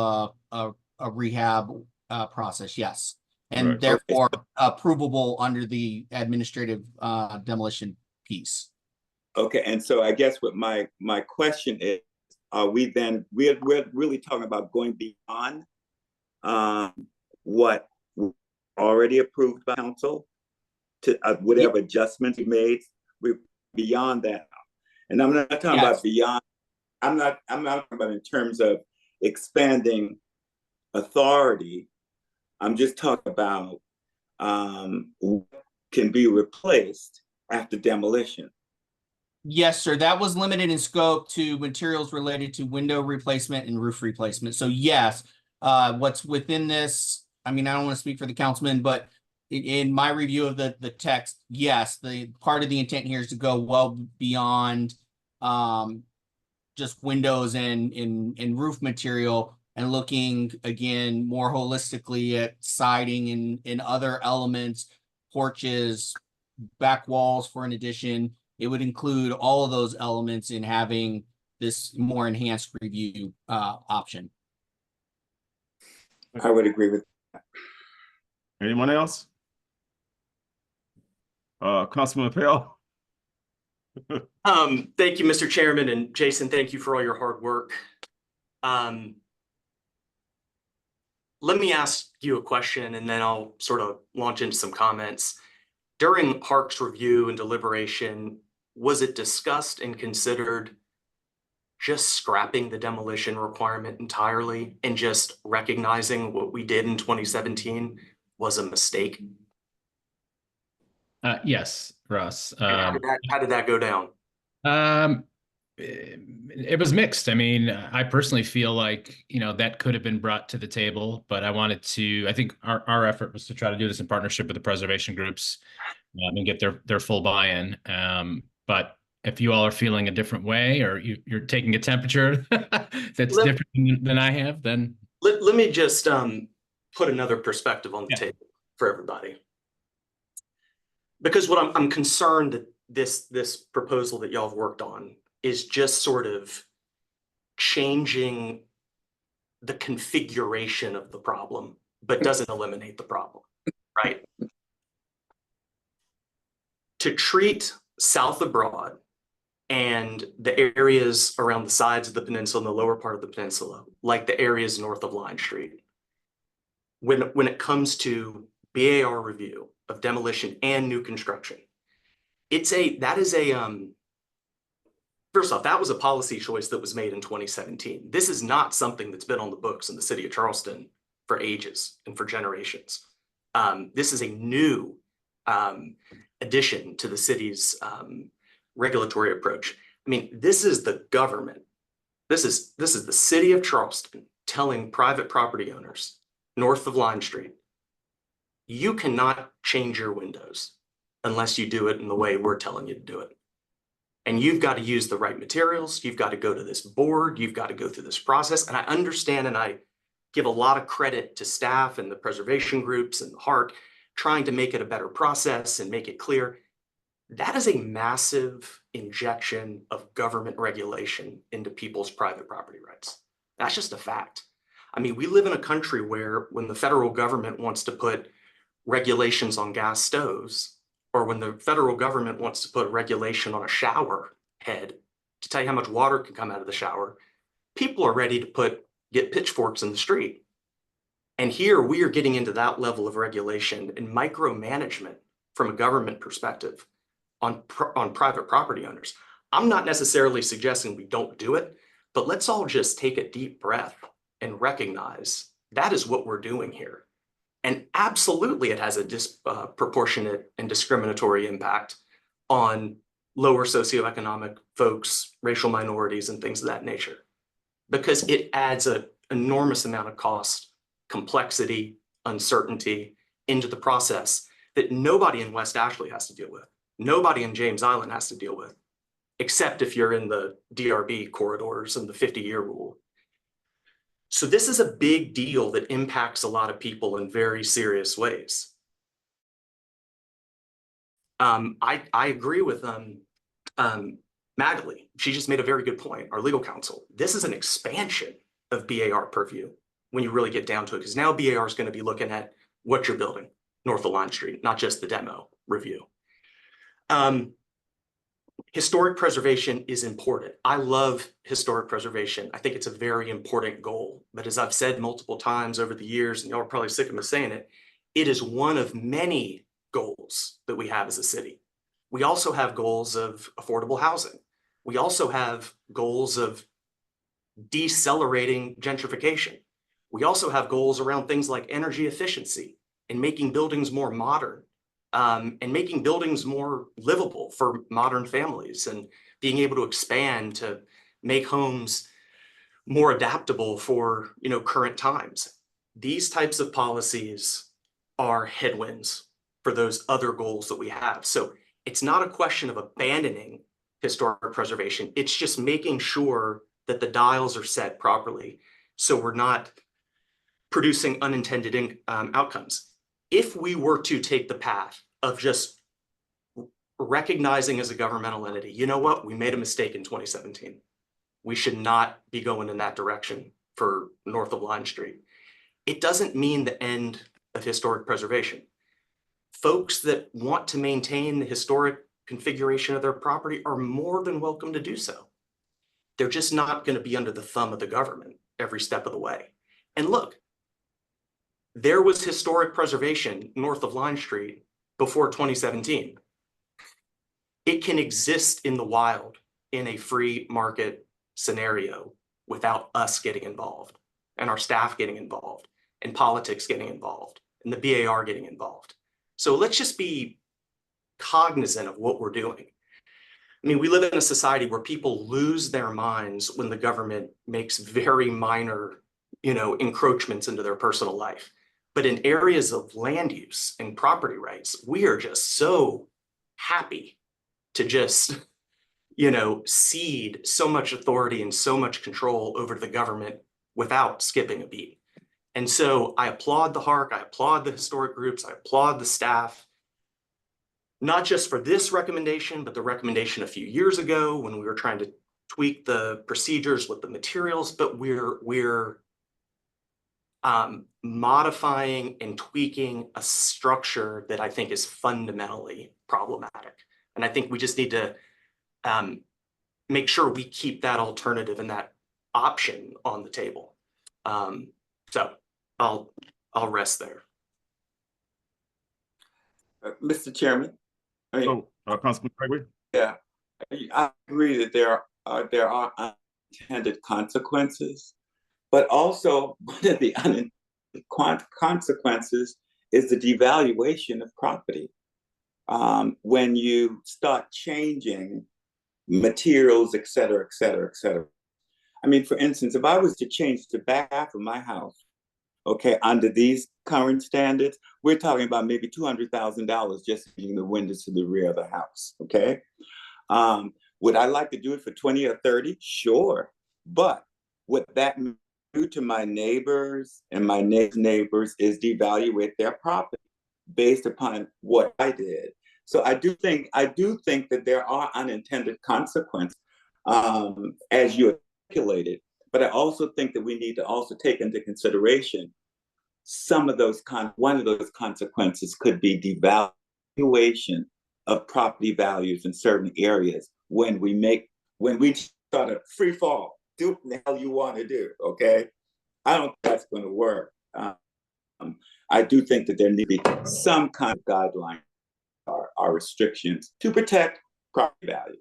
a a rehab process, yes. And Right. therefore approvable under the administrative demolition piece. Okay, and so I guess what my question is, are we then, we're really talking about going beyond what already approved by council to whatever adjustments we made, we're beyond that. And I'm not talking about beyond, I'm not talking about in terms of expanding authority. I'm just talking about what can be replaced after demolition. Yes, sir. That was limited in scope to materials related to window replacement and roof replacement. So yes, what's within this, I mean, I don't want to speak for the councilman, but in my review of the text, yes, the part of the intent here is to go well beyond just windows and roof material, and looking again more holistically at siding and other elements, porches, back walls for an addition. It would include all of those elements in having this more enhanced review option. I would agree with that. Anyone else? Councilman Pell. Thank you, Mr. Chairman, and Jason, thank you for all your hard work. Let me ask you a question, and then I'll sort of launch into some comments. During Hark's review and deliberation, was it discussed and considered just scrapping the demolition requirement entirely and just recognizing what we did in 2017 was a mistake? Yes, Russ. How did that go down? It was mixed. I mean, I personally feel like, that could have been brought to the table, but I think our effort was to try to do this in partnership with the preservation groups and get their full buy-in. But if you all are feeling a different way, or you're taking a temperature that's different than I have, then let me just put another perspective on the table for everybody. Because what I'm concerned that this proposal that y'all have worked on is just sort of changing the configuration of the problem, but doesn't eliminate the problem, right? To treat South of Broad and the areas around the sides of the peninsula and the lower part of the peninsula, like the areas north of Line Street, when it comes to BAR review of demolition and new construction, first off, that was a policy choice that was made in 2017. This is not something that's been on the books in the city of Charleston for ages and for generations. This is a new addition to the city's regulatory approach. I mean, this is the government. This is the city of Charleston telling private property owners north of Line Street, you cannot change your windows unless you do it in the way we're telling you to do it. And you've got to use the right materials. You've got to go to this board. You've got to go through this process. And I understand, and I give a lot of credit to staff and the preservation groups and the HARC trying to make it a better process and make it clear. That is a massive injection of government regulation into people's private property rights. That's just a fact. I mean, we live in a country where when the federal government wants to put regulations on gas stoves, or when the federal government wants to put regulation on a shower head to tell you how much water can come out of the shower, people are ready to get pitchforks in the street. And here we are getting into that level of regulation and micromanagement from a government perspective on private property owners. I'm not necessarily suggesting we don't do it, but let's all just take a deep breath and recognize that is what we're doing here. And absolutely it has a disproportionate and discriminatory impact on lower socioeconomic folks, racial minorities, and things of that nature, because it adds an enormous amount of cost, complexity, uncertainty into the process that nobody in West Ashley has to deal with. Nobody in James Island has to deal with, except if you're in the DRB corridors and the 50-year rule. So this is a big deal that impacts a lot of people in very serious ways. I agree with Magali. She just made a very good point, our legal counsel. This is an expansion of BAR purview. when you really get down to it, because now BAR is going to be looking at what you're building north of Line Street, not just the demo review. Historic preservation is important. I love historic preservation. I think it's a very important goal. But as I've said multiple times over the years, and y'all are probably sick of me saying it, it is one of many goals that we have as a city. We also have goals of affordable housing. We also have goals of decelerating gentrification. We also have goals around things like energy efficiency and making buildings more modern. And making buildings more livable for modern families and being able to expand to make homes more adaptable for, you know, current times. These types of policies are headwinds for those other goals that we have. So it's not a question of abandoning historic preservation. It's just making sure that the dials are set properly so we're not producing unintended outcomes. If we were to take the path of just recognizing as a governmental entity, you know what, we made a mistake in 2017. We should not be going in that direction for north of Line Street. It doesn't mean the end of historic preservation. Folks that want to maintain the historic configuration of their property are more than welcome to do so. They're just not going to be under the thumb of the government every step of the way. And look, there was historic preservation north of Line Street before 2017. It can exist in the wild in a free market scenario without us getting involved and our staff getting involved and politics getting involved and the BAR getting involved. So let's just be cognizant of what we're doing. I mean, we live in a society where people lose their minds when the government makes very minor, you know, encroachments into their personal life. But in areas of land use and property rights, we are just so happy to just, you know, cede so much authority and so much control over the government without skipping a beat. And so I applaud the HARC, I applaud the historic groups, I applaud the staff, not just for this recommendation, but the recommendation a few years ago when we were trying to tweak the procedures with the materials, but we're modifying and tweaking a structure that I think is fundamentally problematic. And I think we just need to make sure we keep that alternative and that option on the table. So I'll rest there. Mr. Chairman. I mean, Councilman Gregory? Yeah, I agree that there are unintended consequences. But also, one of the unintended consequences is the devaluation of property. When you start changing materials, et cetera, et cetera, et cetera. I mean, for instance, if I was to change the back half of my house, okay, under these current standards, we're talking about maybe $200,000 just changing the windows to the rear of the house, okay? Would I like to do it for 20 or 30? Sure. But what that do to my neighbors and my neighbors is devaluate their property based upon what I did. So I do think that there are unintended consequences as you articulated, but I also think that we need to also take into consideration some of those one of those consequences could be devaluation of property values in certain areas when we start a free fall. Do what the hell you want to do, okay? I don't think that's going to work. I do think that there need to be some kind of guideline or restrictions to protect property value.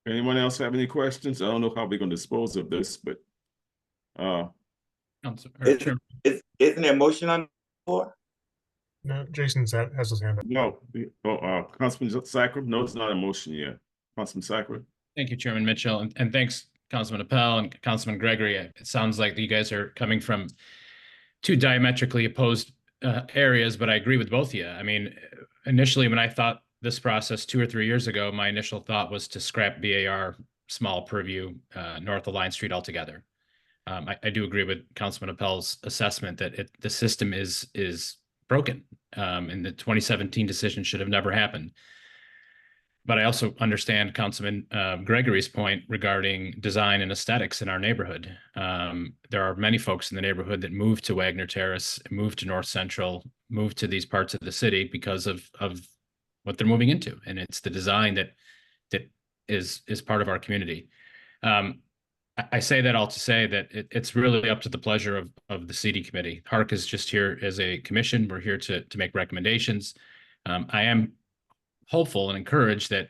Anyone else have any questions? I don't know how we're going to dispose of this, but isn't there a motion on the floor? No, Jason has his hand up. No, Councilman Sacre? No, it's not a motion yet. Councilman Sacre? Thank you, Chairman Mitchell, and thanks, Councilman Appel and Councilman Gregory. It sounds like you guys are coming from two diametrically opposed areas, but I agree with both of you. I mean, initially when I thought this process 2 or 3 years ago, my initial thought was to scrap BAR small purview north of Line Street altogether. I do agree with Councilman Appel's assessment that the system is broken, and the 2017 decision should have never happened. But I also understand Councilman Gregory's point regarding design and aesthetics in our neighborhood. There are many folks in the neighborhood that moved to Wagner Terrace, moved to North Central, moved to these parts of the city because of what they're moving into, and it's the design that is part of our community. I say that all to say that it's really up to the pleasure of the CD committee. HARC is just here as a commission. We're here to make recommendations. I am hopeful and encouraged that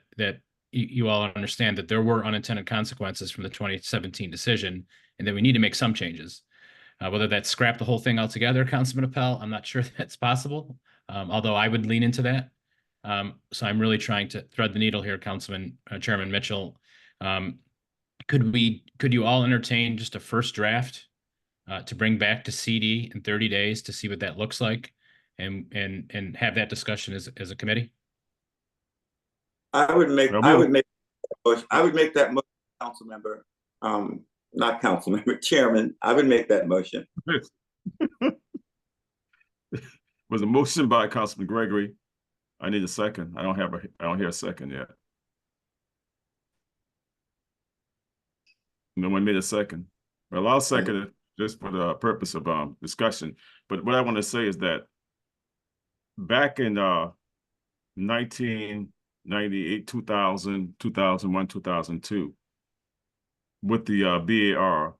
you all understand that there were unintended consequences from the 2017 decision, and that we need to make some changes. Whether that's scrap the whole thing altogether, Councilman Appel, I'm not sure that's possible. Although I would lean into that. So I'm really trying to thread the needle here, Chairman Mitchell. Could you all entertain just a first draft to bring back to CD in 30 days to see what that looks like, and have that discussion as a committee? I would make that motion, council member, not council member, chairman. I would make that motion. Was a motion by Councilman Gregory. I need a second. I don't hear a second yet. No one made a second. Well, I'll second it just for the purpose of discussion. But what I want to say is that back in 1998, 2000, 2001, 2002, with the BAR,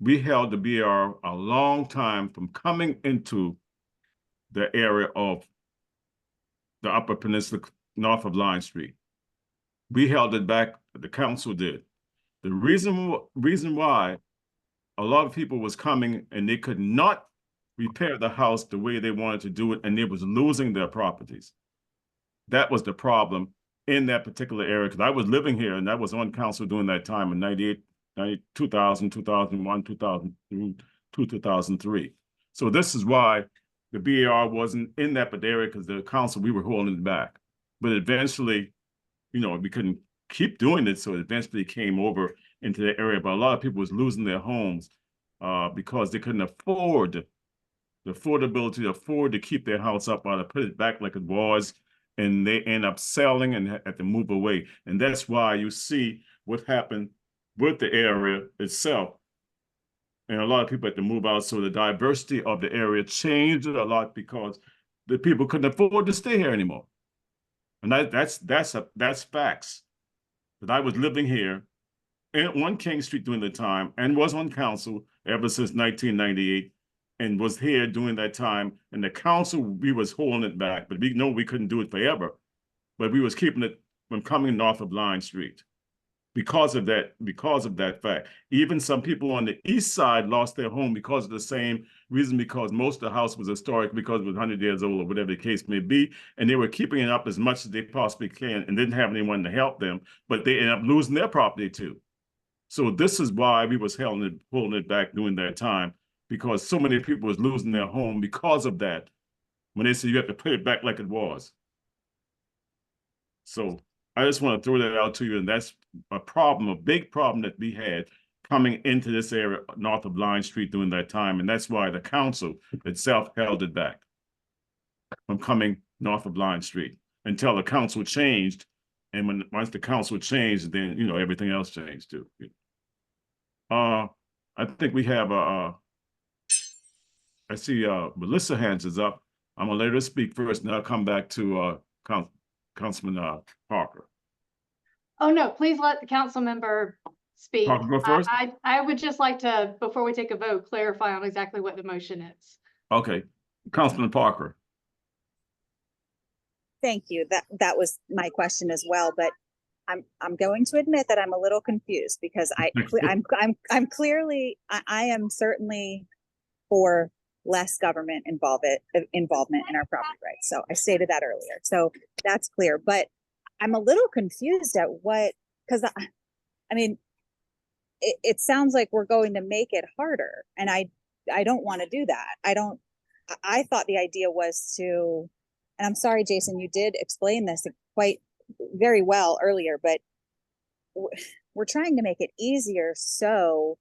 we held the BAR a long time from coming into the area of the Upper Peninsula north of Line Street. We held it back, the council did. The reason why a lot of people was coming and they could not repair the house the way they wanted to do it, and they was losing their properties. That was the problem in that particular area, because I was living here and I was on council during that time in 98, 2000, 2001, 2002, 2003. So this is why the BAR wasn't in that area, because the council, we were holding it back. But eventually, we couldn't keep doing it, so it eventually came over into the area. But a lot of people was losing their homes because they couldn't afford the affordability to afford to keep their house up, or to put it back like it was, and they end up selling and had to move away. And that's why you see what happened with the area itself. And a lot of people had to move out. So the diversity of the area changed a lot because the people couldn't afford to stay here anymore. And that's facts. That I was living here on King Street during the time, and was on council ever since 1998, and was here during that time. And the council, we was holding it back, but we know we couldn't do it forever. But we was keeping it from coming north of Line Street because of that fact. Even some people on the east side lost their home because of the same reason, because most of the house was historic, because it was 100 years old, or whatever the case may be, and they were keeping it up as much as they possibly can and didn't have anyone to help them, but they ended up losing their property too. So this is why we was holding it back during that time, because so many people was losing their home because of that, when they said you have to put it back like it was. So I just want to throw that out to you, and that's a problem, a big problem that we had coming into this area north of Line Street during that time, and that's why the council itself held it back from coming north of Line Street until the council changed. And once the council changed, then everything else changed too. I think we have I see Melissa hands is up. I'm gonna let her speak first, and I'll come back to Councilman Parker. Oh, no, please let the council member speak. Parker, go first. I would just like to, before we take a vote, clarify on exactly what the motion is. Okay, Councilman Parker. Thank you. That was my question as well, but I'm going to admit that I'm a little confused, because I'm clearly, I am certainly for less government involvement in our property rights. So I stated that earlier. So that's clear, but I'm a little confused at because I mean, it sounds like we're going to make it harder, and I don't want to do that. I thought the idea was to, and I'm sorry, Jason, you did explain this quite very well earlier, but we're trying to make it easier so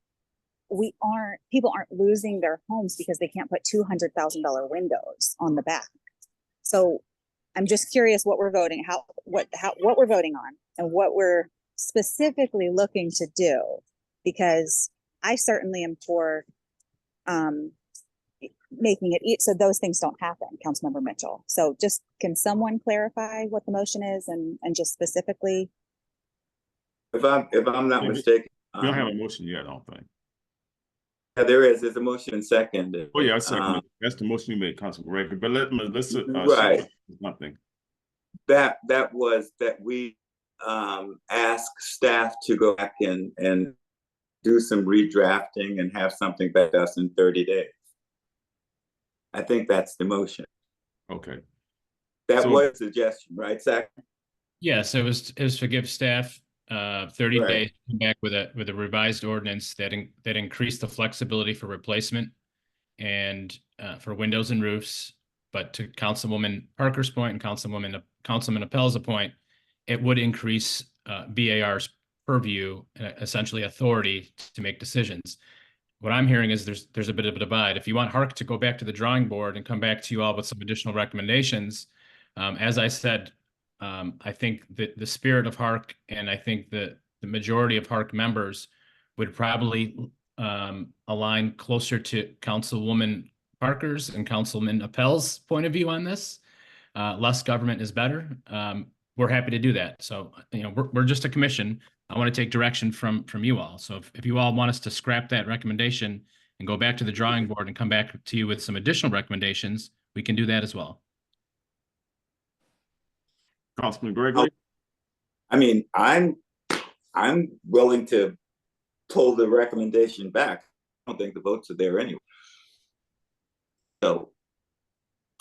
people aren't losing their homes because they can't put $200,000 windows on the back. So I'm just curious what we're voting, what we're voting on and what we're specifically looking to do, because I certainly am for making it so those things don't happen, Councilmember Mitchell. So just, can someone clarify what the motion is and just specifically? If I'm not mistaken. We don't have a motion yet, I don't think. Yeah, there's a motion and second. Oh yeah, I second it. That's the motion you made, Councilman Gregory. But let's right. Nothing. That was that we ask staff to go back and do some redrafting and have something back to us in 30 days. I think that's the motion. Okay. That was a suggestion, right, Zach? Yes, it was to give staff 30 Right. days to come back with a revised ordinance that increased the flexibility for replacement and for windows and roofs. But to Councilwoman Parker's point and Councilman Appel's point, it would increase BAR's purview, essentially authority to make decisions. What I'm hearing is there's a bit of a divide. If you want HARC to go back to the drawing board and come back to you all with some additional recommendations, as I said, I think that the spirit of HARC and I think that the majority of HARC members would probably align closer to Councilwoman Parker's and Councilman Appel's point of view on this. Less government is better. We're happy to do that. So, we're just a commission. I want to take direction from you all. So if you all want us to scrap that recommendation and go back to the drawing board and come back to you with some additional recommendations, we can do that as well. Councilman Gregory? I mean, I'm willing to pull the recommendation back. I don't think the votes are there anyway. So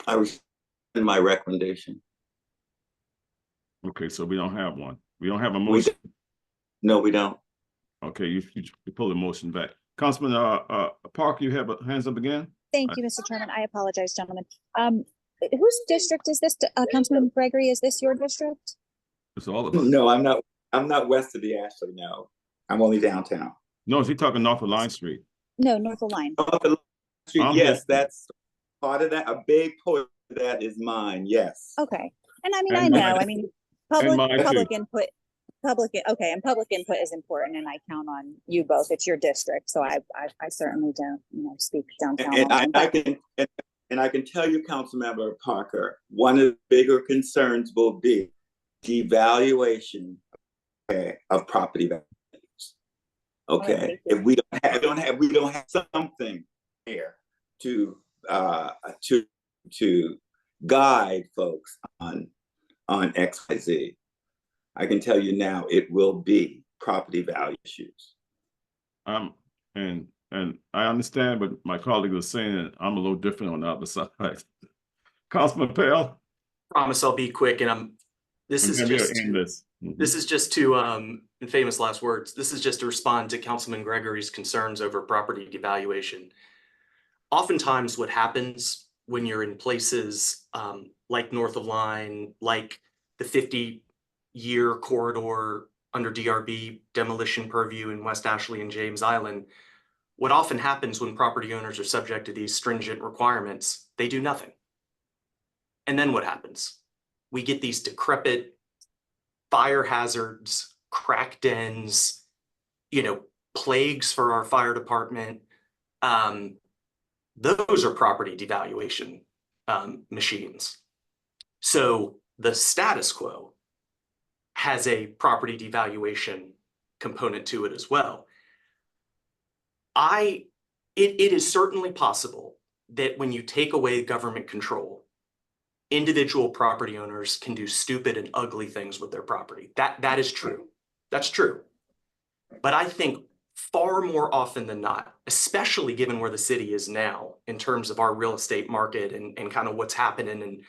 I rescind my recommendation. Okay, so we don't have one. We don't have a motion. No, we don't. Okay, you pull the motion back. Councilman Parker, you have hands up again? Thank you, Mr. Chairman. I apologize, gentlemen. Whose district is this? Councilman Gregory, is this your district? It's all of us. No, I'm not west of the Ashley. No, I'm only downtown. No, is he talking north of Line Street? No, North of Line. North of Line Street, yes, that's part of that. A big portion of that is mine. Yes. Okay, and I mean, I know. I mean, public input. Okay, and public input is important, and I count on you both. It's your district, so I certainly don't speak downtown. And I can tell you, Councilmember Parker, one of the bigger concerns will be devaluation of property values. Okay, if we don't have something here to guide folks on XYZ. I can tell you now, it will be property value issues. And I understand, but my colleague was saying that I'm a little different on the other side. Councilman Pell? Promise I'll be quick, and this is just to in famous last words. This is just to respond to Councilman Gregory's concerns over property devaluation. Oftentimes, what happens when you're in places like North of Line, like the 50-year corridor under DRB demolition purview in West Ashley and James Island, what often happens when property owners are subject to these stringent requirements, they do nothing. And then what happens? We get these decrepit fire hazards, crack dens, plagues for our fire department. Those are property devaluation machines. So the status quo has a property devaluation component to it as well. It is certainly possible that when you take away government control, individual property owners can do stupid and ugly things with their property. That is true. That's true. But I think far more often than not, especially given where the city is now in terms of our real estate market and kind of what's happening and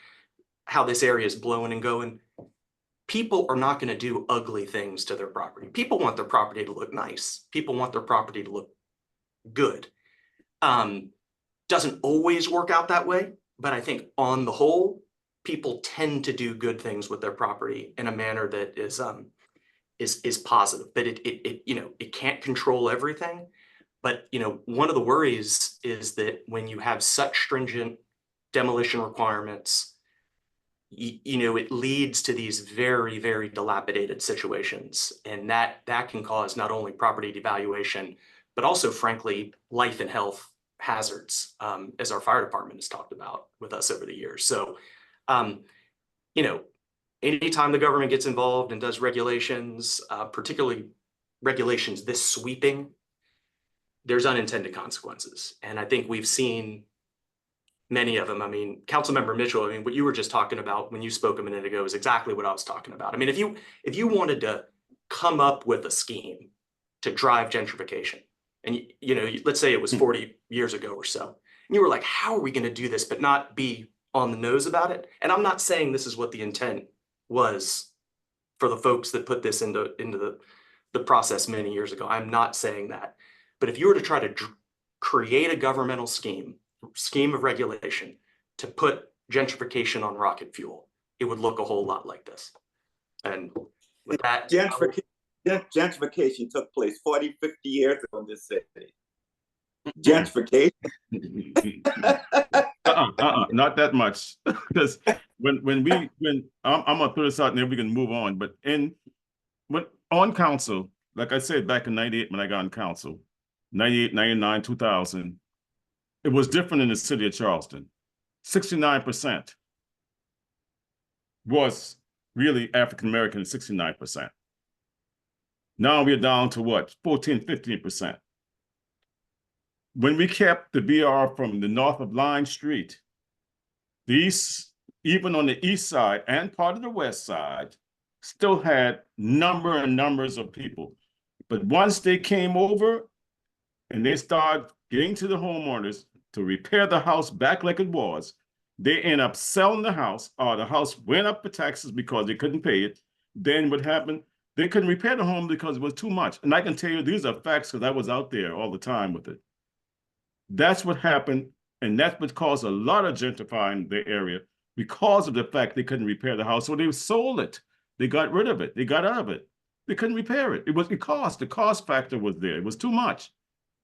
how this area is blowing and going, people are not going to do ugly things to their property. People want their property to look nice. People want their property to look good. Doesn't always work out that way, but I think on the whole, people tend to do good things with their property in a manner that is positive. But it can't control everything. But one of the worries is that when you have such stringent demolition requirements, you know, it leads to these very, very dilapidated situations. And that can cause not only property devaluation, but also, frankly, life and health hazards, as our fire department has talked about with us over the years. So, you know, anytime the government gets involved and does regulations, particularly regulations this sweeping, there's unintended consequences. And I think we've seen many of them. I mean, Councilmember Mitchell, I mean, what you were just talking about when you spoke a minute ago is exactly what I was talking about. I mean, if you wanted to come up with a scheme to drive gentrification, and you know, let's say it was 40 years ago or so, and you were like, how are we going to do this but not be on the nose about it? And I'm not saying this is what the intent was for the folks that put this into the process many years ago. I'm not saying that. But if you were to try to create a governmental scheme of regulation to put gentrification on rocket fuel, it would look a whole lot like this. And with that, gentrification took place 40, 50 years ago in this city. Gentrification. Not that much. Because when I'm gonna throw this out and then we can move on. But on council, like I said back in 98 when I got on council, 98, 99, 2000, it was different in the city of Charleston. 69% was really African American, 69%. Now we're down to what? 14, 15%. When we kept the BR from the north of Line Street, these, even on the east side and part of the west side, still had numbers of people. But once they came over and they started getting to the homeowners to repair the house back like it was, they end up selling the house, or the house went up for taxes because they couldn't pay it. Then what happened? They couldn't repair the home because it was too much. And I can tell you these are facts because I was out there all the time with it. That's what happened, and that's what caused a lot of gentrifying the area because of the fact they couldn't repair the house. So they sold it. They got rid of it. They got out of it. They couldn't repair it. The cost factor was there. It was too much,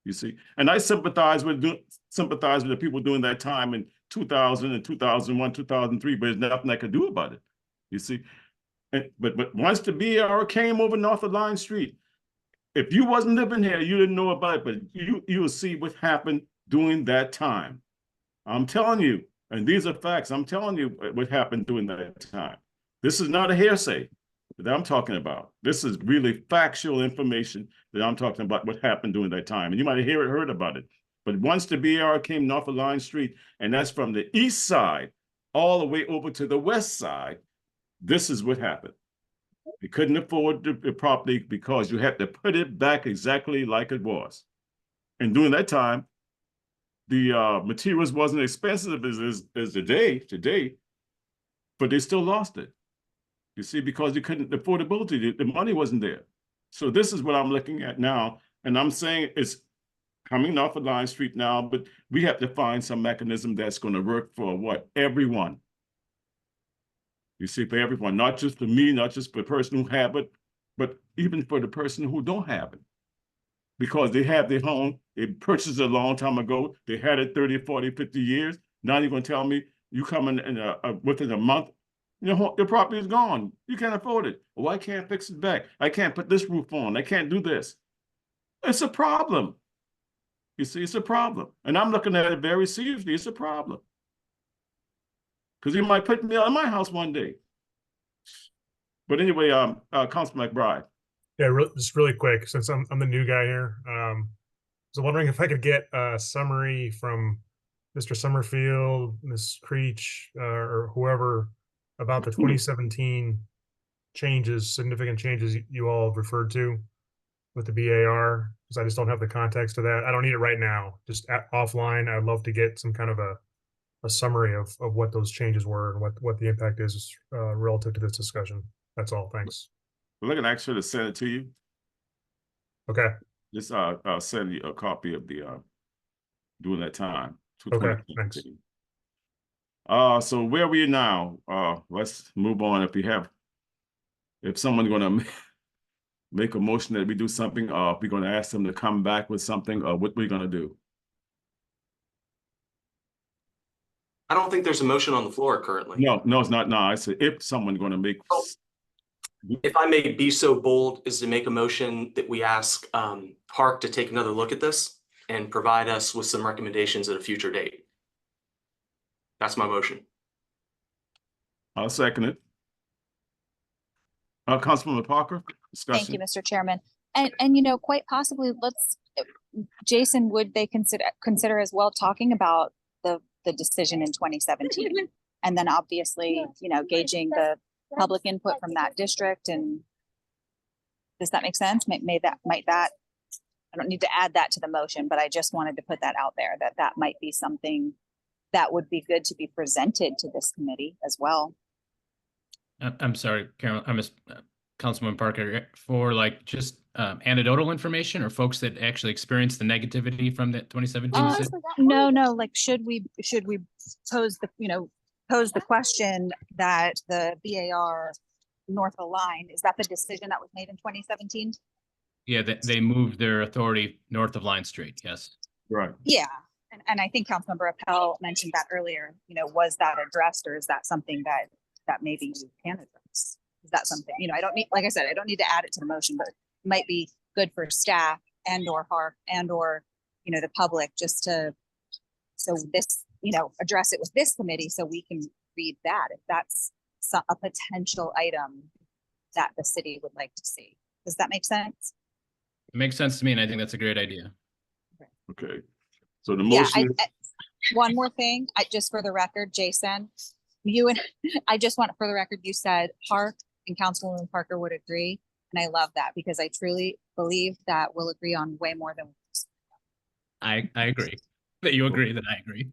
you see. And I sympathize with the people during that time in 2000 and 2001, 2003, but there's nothing I could do about it, you see. But once the BR came over north of Line Street, if you wasn't living here, you didn't know about it, but you will see what happened during that time. I'm telling you, and these are facts, I'm telling you what happened during that time. This is not a hearsay that I'm talking about. This is really factual information that I'm talking about what happened during that time. And you might have heard about it. But once the BR came north of Line Street, and that's from the east side all the way over to the west side, this is what happened. You couldn't afford the property because you had to put it back exactly like it was. And during that time, the materials wasn't expensive as today, but they still lost it. You see, because you couldn't, the affordability, the money wasn't there. So this is what I'm looking at now. And I'm saying it's coming off of Line Street now, but we have to find some mechanism that's going to work for what? Everyone. You see, for everyone, not just for me, not just for the person who have it, but even for the person who don't have it. Because they have their home, they purchased it a long time ago, they had it 30, 40, 50 years. Now you're going to tell me you come in within a month, your property is gone. You can't afford it. Oh, I can't fix it back. I can't put this roof on. I can't do this. It's a problem. You see, it's a problem. And I'm looking at it very seriously. It's a problem. Because you might put me out of my house one day. But anyway, Councilman McBride. Yeah, just really quick, since I'm the new guy here. So wondering if I could get a summary from Mr. Summerfield, Ms. Creech, or whoever about the 2017 changes, significant changes you all have referred to with the BAR, because I just don't have the context of that. I don't need it right now. Just offline, I'd love to get some kind of a summary of what those changes were and what the impact is relative to this discussion. That's all. Thanks. We're looking actually to send it to you. Okay. Just I'll send you a copy of the during that time. Okay, thanks. So where are we now? Let's move on. If someone's gonna make a motion that we do something, if we're gonna ask them to come back with something, what we're gonna do. I don't think there's a motion on the floor currently. No, it's not. No, I said if someone going to make. If I may be so bold as to make a motion that we ask Hark to take another look at this and provide us with some recommendations at a future date. That's my motion. I'll second it. Councilman Parker, discussion. Thank you, Mr. Chairman. And quite possibly, Jason, would they consider as well talking about the decision in 2017? And then obviously, gauging the public input from that district. And does that make sense? Might that, I don't need to add that to the motion, but I just wanted to put that out there, that might be something that would be good to be presented to this committee as well. I'm sorry, Carol, I missed Councilman Parker, for just anecdotal information or folks that actually experienced the negativity from the 2017 decision? No, should we pose the question that the BAR north of the line, is that the decision that was made in 2017? Yeah, they moved their authority north of Line Street, yes. Right. Yeah, and I think Councilmember Appel mentioned that earlier, was that addressed, or is that something that maybe you can address? Is that something, I don't need, like I said, I don't need to add it to the motion, but it might be good for staff and or Hark and or, the public just to, so this, address it with this committee so we can read that if that's a potential item that the city would like to see. Does that make sense? It makes sense to me, and I think that's a great idea. Okay. So the motion. Yeah, one more thing, just for the record, Jason, I just want for the record, you said Hark and Councilwoman Parker would agree. And I love that because I truly believe that we'll agree on way more than I agree that you agree that I agree.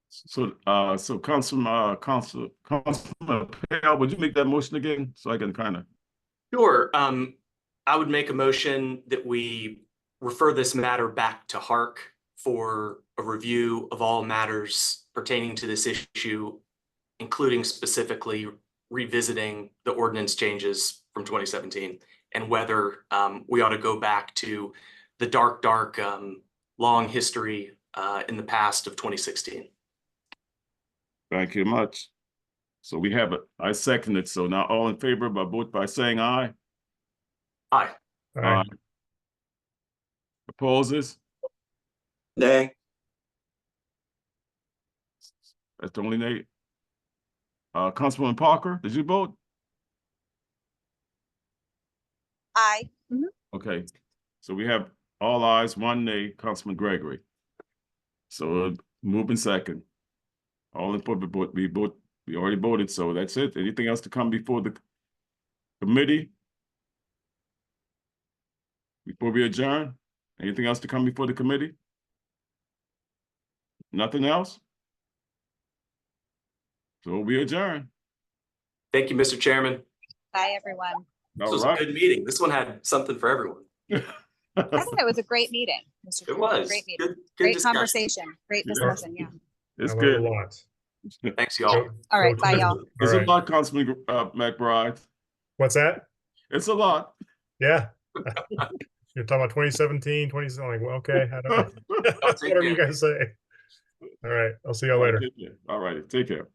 So Councilman Pell, would you make that motion again so I can kind of? Sure. I would make a motion that we refer this matter back to Hark for a review of all matters pertaining to this issue, including specifically revisiting the ordinance changes from 2017 and whether we ought to go back to the dark, long history in the past of 2016. Thank you much. So we have it. I second it. So now all in favor by vote by saying aye. Aye. Aye. Opposes? Nay. That's the only nay. Councilwoman Parker, did you vote? Aye. Okay, so we have all ayes, one nay, Councilman Gregory. So moving second. All in favor, we already voted, so that's it. Anything else to come before the committee? Before we adjourn? Anything else to come before the committee? Nothing else? So we adjourn. Thank you, Mr. Chairman. Bye, everyone. This was a good meeting. This one had something for everyone. I think it was a great meeting, Mr. It was. Great meeting. Good Great discussion. conversation. Great discussion, yeah. It's I good. learned a lot. Thanks, y'all. All right, bye, y'all. It's All a right. lot, Councilman McBride. What's that? It's a lot. Yeah. You're talking about 2017, 20, like, well, okay. I don't know. I'll take Whatever you care. guys say. All right. I'll see y'all later. All right, take care.